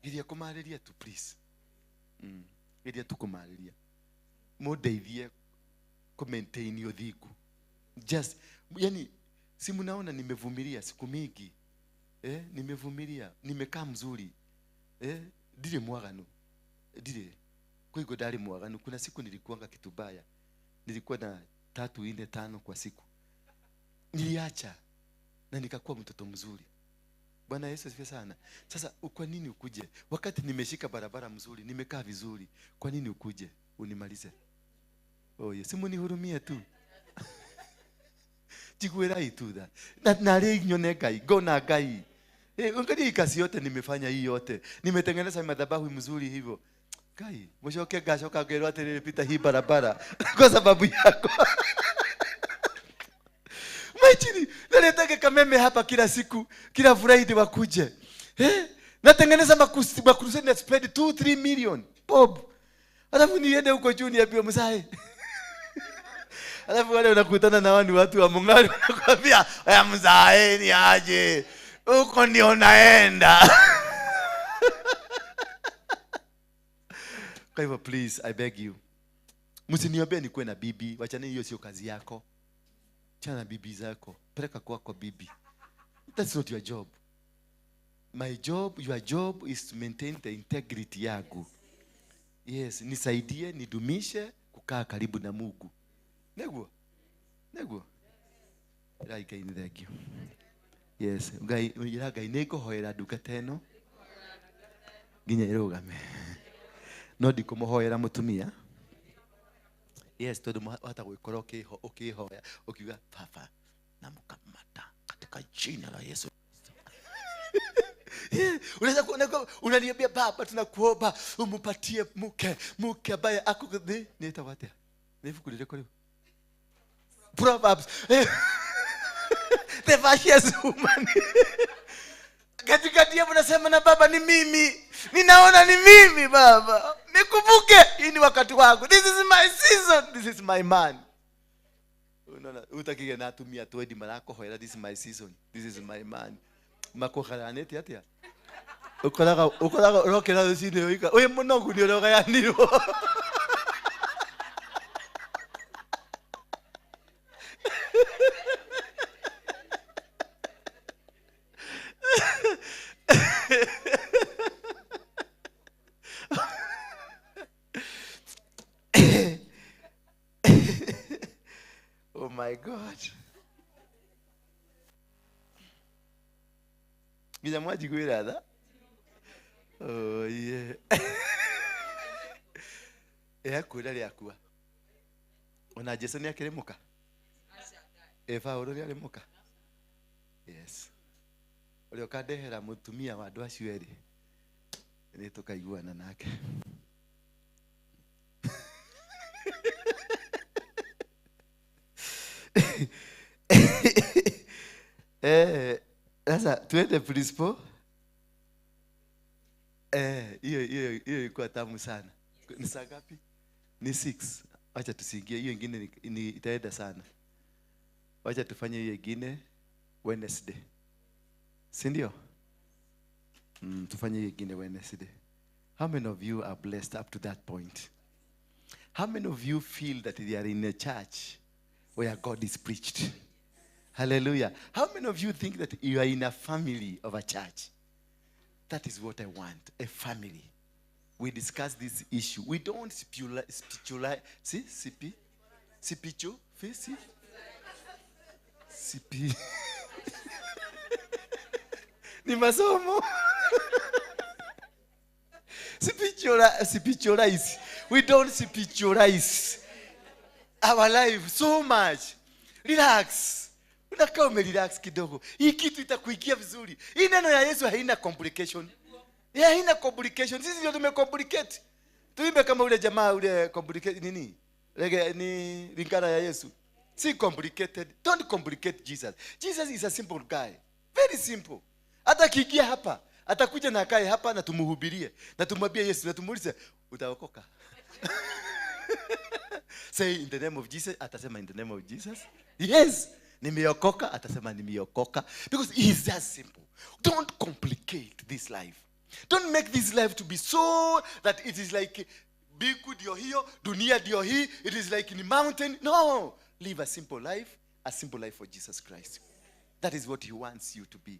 iria kumariria tu please. Iria tukumariria. Mudeithie ku maintain your thiku. Just yani si mnaona nimevumilia siku mingi. Nimevumilia, nimekaa mzuri. Dile mwaganu. Dile kuigo dali mwaganu. Kuna siku nilikuanga kitu baya. Nilikuwa na 3, 4, 5 kwa siku. Niliacha na nikakuwa mtoto mzuri. Bwana Yesu asifiwe sana. Sasa kwa nini ukuje? Wakati nimeshika barabara mzuri, nimekaa vizuri. Kwa nini ukuje unimalize? Yesu munihurumie tu. Jikuerai tu da. Na leo nyone gai, gona gai. Ungali kazi yote nimefanya hii yote. Nimetengeneza madhabahu mzuri hivyo. Gai, mshoke gashoka gero aterepita hii barabara kwa sababu yako. Machini, naletake kameme hapa kila siku, kila Friday wakuje. Natengeneza makurusi na spend 2-3 million. Bob. Alafu niende huko juu niambiwe msae. Alafu wale unakutana na watu wa Mungari wanakuambia, "Oya mzae ni aje. Uko ndio naenda." Kwa hivyo please, I beg you. Msiniombe nikuwe na bibi, wachana hiyo sio kazi yako. Chana bibi zako, peleka kwako bibi. That's not your job. My job, your job is to maintain the integrity yako. Yes, nisaidie, nidumishe kukaa karibu na Mungu. Nego. Gai ni thank you. Yes, gai neko hoera duka teno. Ginya irugame. No ndikumuhoera mutumia. Yes, todo hata gwikora ukihoya ukiuga papa namukamata katika jina la Yesu. Unaweza kuona unaniambia baba tunakuomba umpatie mke ambaye akukudhi nitawate. Nifukulie kwa leo. Proverbs. The vicious woman. Katikati hapo nasema na baba ni mimi. Ninaona ni mimi baba. Nikumbuke hii ni wakati wangu. This is my season. This is my man. Unaona utakige na tumia toedi marako hoera this is my season. This is my man. Makokharaneti atia. Ukolaga rokera zine oika. Oye monongu ni roga ya niro. Oh my God. Gina mwaji kuirada? Oh yeah. Kuira liakua. Ona Jesu ni akirimuka? Eva uri alimuka? Yes. Uri okadehera mutumia wa andu acio eri. Ni tukaiguana nake. Sasa tuende principle. Hiyo ilikuwa tamu sana. Ni saa ngapi? Ni 6. Acha tusiingie hiyo nyingine ni itaenda sana. Acha tufanye hiyo nyingine Wednesday. Si ndio? Tufanye hiyo nyingine Wednesday. How many of you are blessed up to that point? How many of you feel that they are in a church where God is preached? Hallelujah. How many of you think that you are in a family of a church? That is what I want, a family. We discuss this issue. We don't spiritualize. See? CP? CP? Face? CP? Ni masomo. Spiritualize. We don't spiritualize our life so much. Relax. Unakaa umerelax kidogo. Hii kitu itakuikia vizuri. Hii neno ya Yesu haina complication. Haina complication. Sisi ndio tumecomplicate. Tuimbe kama ule jamaa ule complicate nini? Lege ni lingana ya Yesu. Si complicated. Don't complicate Jesus. Jesus is a simple guy. Very simple. Hata kiingia hapa, atakuja na akae hapa na tumuhubirie. Na tumwambie Yesu na tumuulize utaokoka. Say in the name of Jesus, atasema in the name of Jesus. Yes. Nimeokoka, atasema nimeokoka. Because he is just simple. Don't complicate this life. Don't make this life to be so that it is like biku ndio hiyo, dunia ndio hii, it is like in a mountain. No. Live a simple life for Jesus Christ. That is what he wants you to be.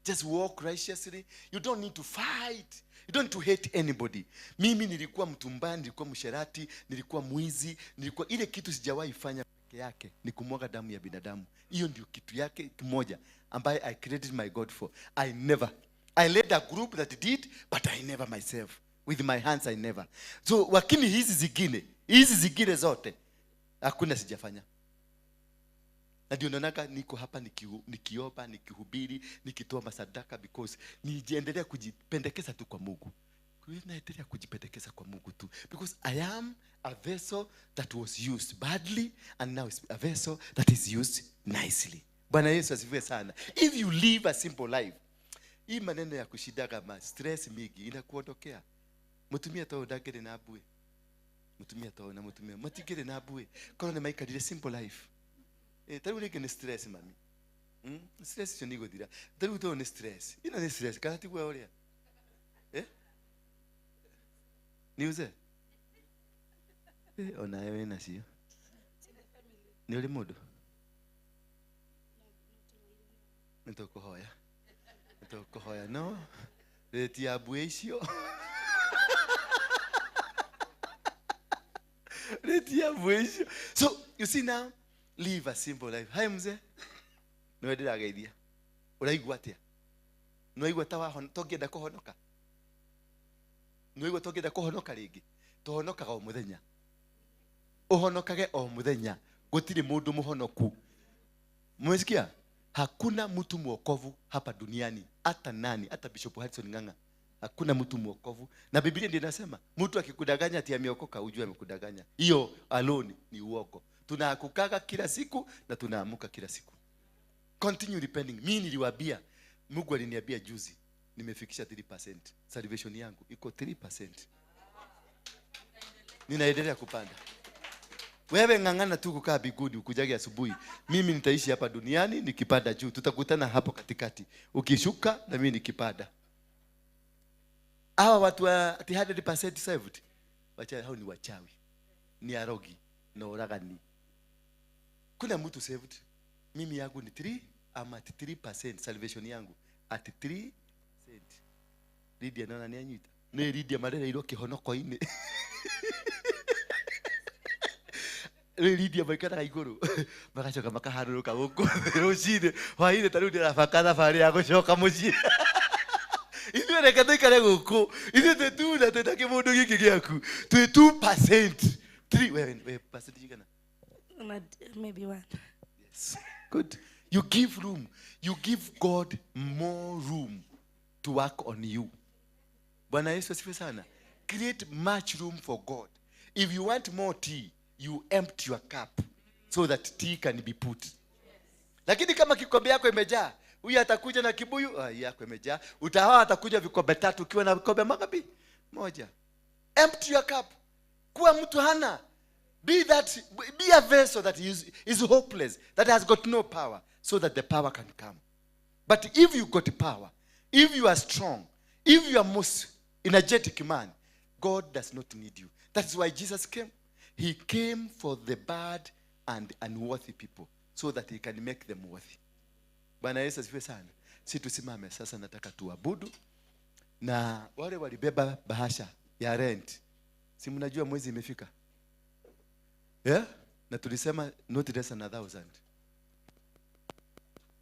Just walk righteously. You don't need to fight. You don't need to hate anybody. Mimi nilikuwa mtu mbaya, nilikuwa msherati, nilikuwa mwizi, nilikuwa ile kitu sijawahi fanya peke yake ni kumwaga damu ya binadamu. Hiyo ndio kitu yake kimoja ambaye I created my God for. I led a group that did, but I never myself. With my hands I never. So wakini hizi zingine zote hakuna sijafanya. Na ndio naonaka niko hapa nikiomba, nikihubiri, nikitoa masadaka because nijiendelea kujipendekeza tu kwa Mungu. Naendelea kujipendekeza kwa Mungu tu because I am a vessel that was used badly and now is a vessel that is used nicely. Bwana Yesu asifiwe sana. If you live a simple life, hii maneno ya kushidaga ma stress mingi inakuondokea. Mutumia to dagere na abue. Mutumia matigere na abue. Kono ne maika dire simple life. Taru leke ne stress mami. Stress sio nigo dira. Taru to ne stress. Ina ne stress kana tigwa oria. Niuze? Ona yewe na sio. Ni ule modo. Ntoko hoya no. Leti abue icio. So you see now, live a simple life. Hai mzee, no ndira geithia. Uraigua atia? No igua tawa togienda kuhonoka. No igua togienda kuhonoka ringi. Tuhonokaga o muthenya. Uhonokage o muthenya. Gutiri mundu muhonoku. Mwesikia? Hakuna mtu mwokovu hapa duniani. Hata nani, hata Bishop Hudson Nganga. Hakuna mtu mwokovu. Na Biblia ndiyo inasema, mtu akikudanganya ati ameokoka ujue amekudanganya. Hiyo alone ni uongo. Tunakukaga kila siku na tunaamuka kila siku. Continue repenting. Mimi niliwaambia, Mungu aliniambia juzi, nimefikisha 3%. Salvation yangu iko 3%. Ninaendelea kupanda. Wewe ngangana tu kukaa bigudi ukujage asubuhi. Mimi nitaishi hapa duniani nikipanda juu. Tutakutana hapo katikati. Ukishuka na mimi nikipanda. Hawa watu wa 100% saved. Wachawi hao ni wachawi. Ni arogi na uragani. Kuna mtu saved. Mimi yangu ni 3 ama 3% salvation yangu at 3%. Lydia naona ni anyita. Ni Lydia marera iro kihonoko ine. Lydia maikara iguru. Makachoka makaharuruka guku. Rucine hwaine tarudi rafakana fari ya gucoka mucii. Ithuĩ reke tũikare gũkũ. Ithuĩ twĩtuna twĩna kĩmũndũ gĩkĩ gĩaku. Twĩ 2%. 3 wewe percentage gana? Maybe 1. Yes. Good. You give room. You give God more room to work on you. Bwana Yesu asifiwe sana. Create much room for God. If you want more tea, you empty your cup so that tea can be put. Lakini kama kikombe yako imejaa, huyu atakuja na kibuyu, yako imejaa. Utahawa atakuja vikombe 3 ukiwa na vikombe mangapi? 1. Empty your cup. Kuwa mtu hana. Be a vessel that is hopeless, that has got no power, so that the power can come. But if you got power, if you are strong, if you are most energetic man, God does not need you. That's why Jesus came. He came for the bad and unworthy people, so that he can make them worthy. Bwana Yesu asifiwe sana. Si tusimame sasa, nataka tuabudu. Na wale walibeba bahasha ya rent, si mnajua mwezi imefika? Yeah? Na tulisema not less than 1,000.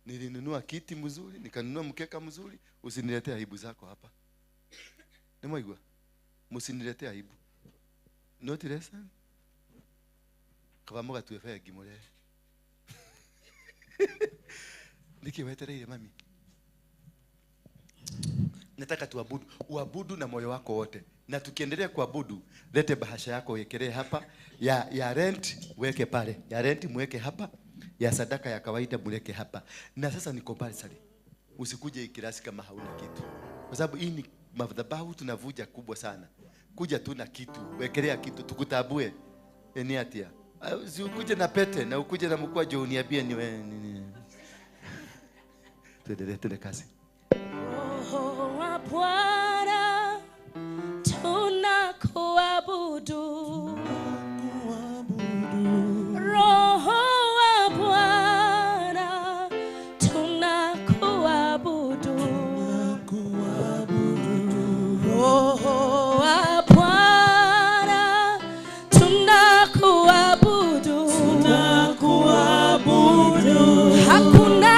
Nilinunua kiti mzuri, nikanunua mkeka mzuri. Usiniletee aibu zako hapa. Nemoigwa? Musiniletee aibu. Not less than. Kabamoga tuwefe gimore. Niki wetereire mami. Nataka tuabudu, uabudu na moyo wako wote. Na tukiendelea kuabudu, lete bahasha yako uwekelee hapa. Ya rent weke pale. Ya rent muweke hapa. Ya sadaka ya kawaida muleke hapa. Na sasa ni compulsory. Usikuje ikirasi kama hauna kitu. Kwa sababu hii ni madhabahu tunavuja kubwa sana. Kuja tu na kitu, wekelea kitu tukutabue. Eniatia. Usikuje na pete na ukuje na mkwajo uniambie ni wewe nini. Tuendelee kazi. Roho wa Bwana tunakuabudu. Roho wa Bwana tunakuabudu. Roho wa Bwana tunakuabudu. Hakuna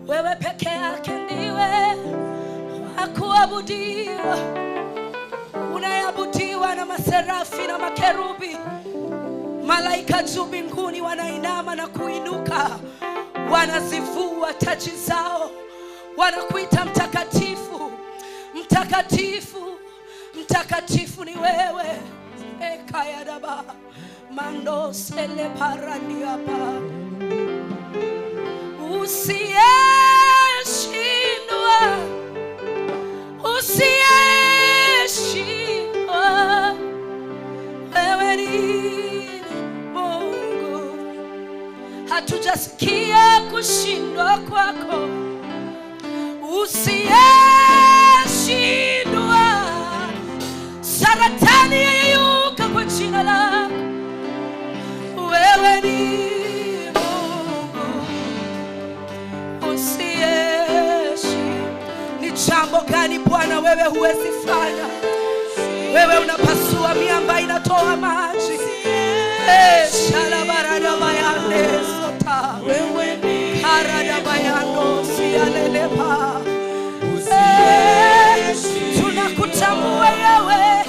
wewe peke yake ndiwe akuabudiwa, unayabudiwa na maserafi na makerubi. Malaika juu mbinguni wanainama na kuinuka, wanazivua taji zao, wanakuita mtakatifu, mtakatifu, mtakatifu ni wewe. Ekaya daba mando sele parani hapa, usiyeshindwa, usiyeshindwa, wewe ni Mungu. Hatujasikia kushindwa kwako, usiyeshindwa. Saratani yeyuka kwa jina lako, wewe ni Mungu usiyeshindwa. mambo gani Bwana wewe huwezi fanya? Wewe unapasua miamba inatoa maji. Shalabarada bayande sota. Wewe ni karada bayando sialelepa. Tunakutambua wewe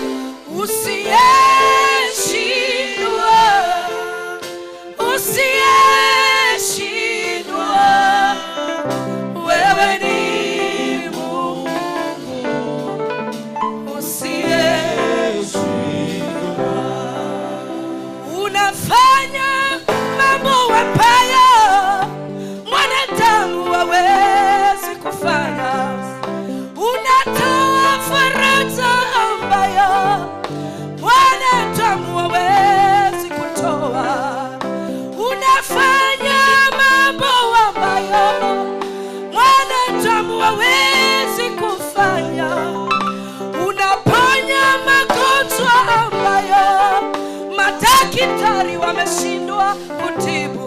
usiyeshindwa. Usiyeshindwa. Wewe ni Mungu usiyeshindwa. Unafanya mambo ambayo mwanadamu hawezi kufanya. Unatoa faraja ambayo mwanadamu hawezi kutoa. Unafanya mambo ambayo mwanadamu hawezi kufanya. Unaponya magonjwa ambayo madaktari wameshindwa kutibu.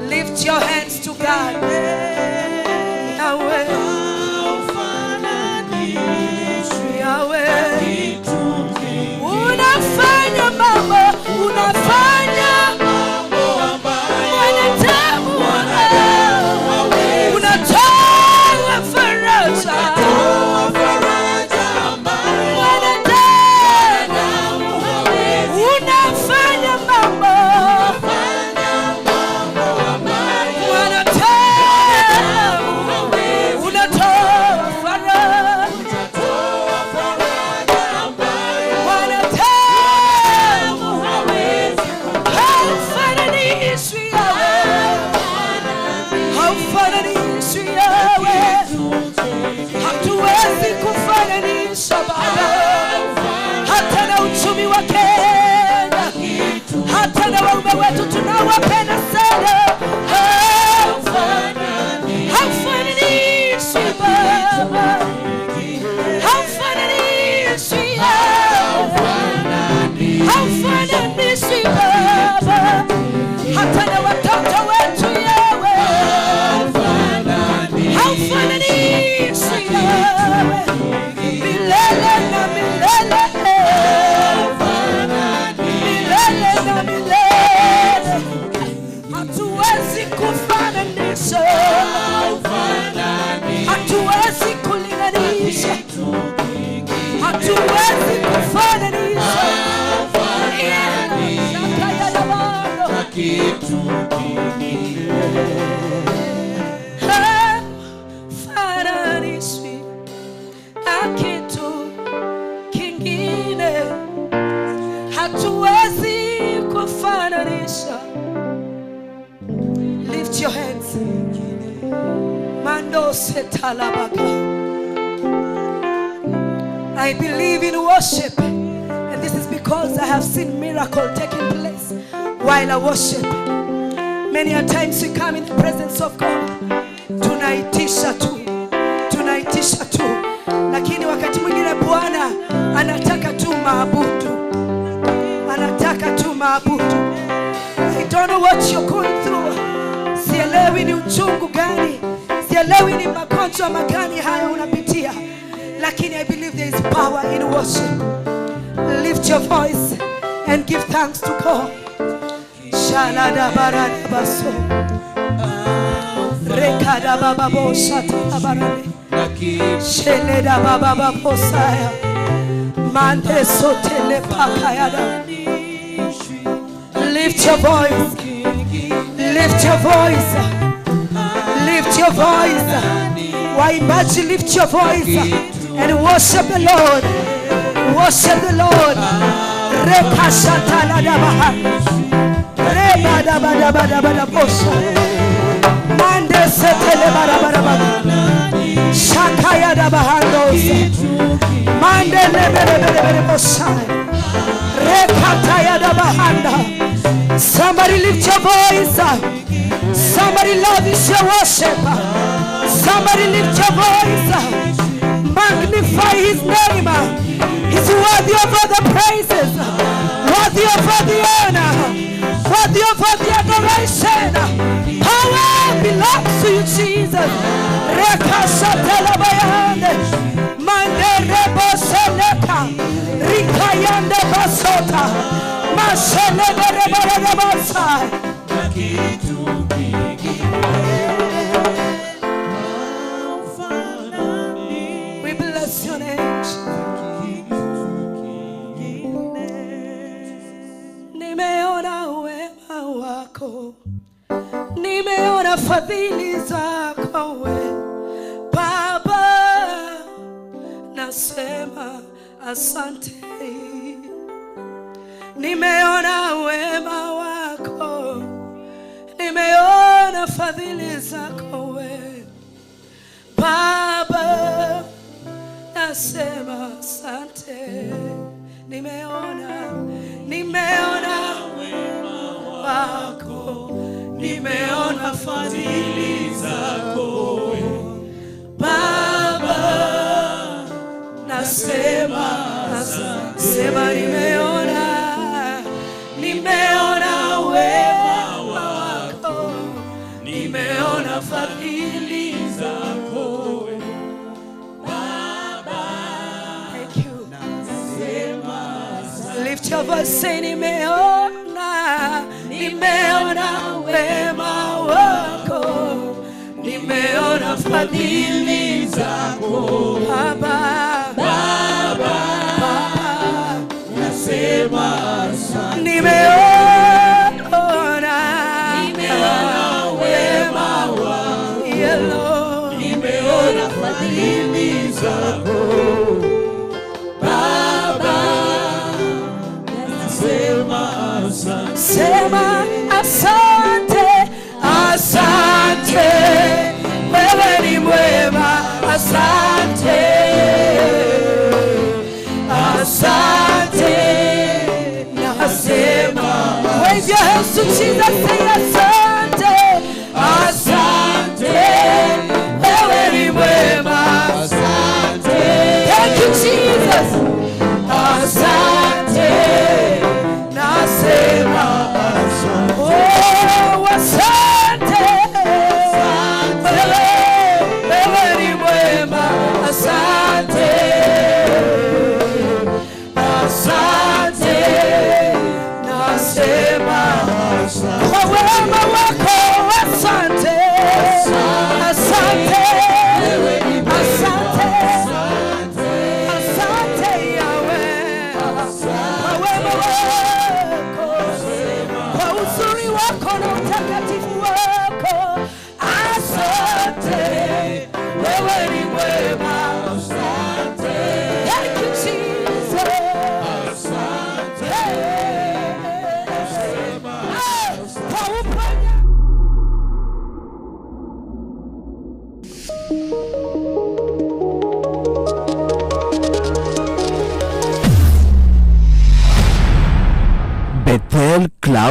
Lift your hands to God. Yahweh. Yahweh. Unafanya mambo, unafanya mwanadamu unatoa faraja mwanadamu unafanya mambo mwanadamu unatoa faraja hatuwezi kufananisha Baba, hata na uchumi wa Kenya, hata na waume wetu tunawapenda sana. Haufananishi Baba, haufananishi haufananishi Baba, hata na watoto wetu yewe haufananishi yewe, milele na milele, milele na milele, hatuwezi kufananisha, hatuwezi kulinganisha, hatuwezi kufananisha na kitu hafananishwi na kitu kingine, hatuwezi kufananisha. Lift your hands. Mando setalabaga. I believe in worship, and this is because I have seen miracle taking place while I worship. Many a times we come in the presence of God, tunaitisha tu, lakini wakati mwingine Bwana anataka tu maabudu, anataka tu maabudu. I don't know what you're going through. Sielewi ni uchungu gani, sielewi ni magonjwa magani hayo unapitia, lakini I believe there is power in worship. Lift your voice and give thanks to God. Shalada barada baso, rekada baba boshata barade, sheleda baba babosaya, mande sotele pakayada. Lift your voice, lift your voice, lift your voice. Waimbaji, lift your voice and worship the Lord, worship the Lord. Rekashatala dabaha, rebada bada bada bada bosha, mande setele bada bada bada, shakaya dabahandosa, mande lebe lebe lebe bosha, rekataya dabahanda. Somebody lift your voice. Somebody loves your worship. Somebody lift your voice. Magnify his name. He's worthy of all the praises, worthy of all the honor, worthy of all the adoration. We bless your name. Nimeona wema wako, nimeona fadhili zako we Baba, nasema asante. Nimeona wema wako, nimeona fadhili zako we Baba, nasema asante. Nimeona wema wako, nimeona fadhili zako Baba, nasema asante. Sema nimeona wema wako, nimeona fadhili zako Baba. Thank you. Lift your voice, say nimeona wema wako, nimeona fadhili zako Baba, nasema asante. Nimeona wema wako, nimeona fadhili zako Baba, nasema asante. Sema asante, asante, wewe ni mwema, asante, asante, nasema. Wave your hands to Jesus, say asante, asante, wewe ni mwema, asante. Thank you Jesus, asante, nasema asante. Oh, asante, wewe ni mwema, asante, asante, nasema asante. Kwa wema wako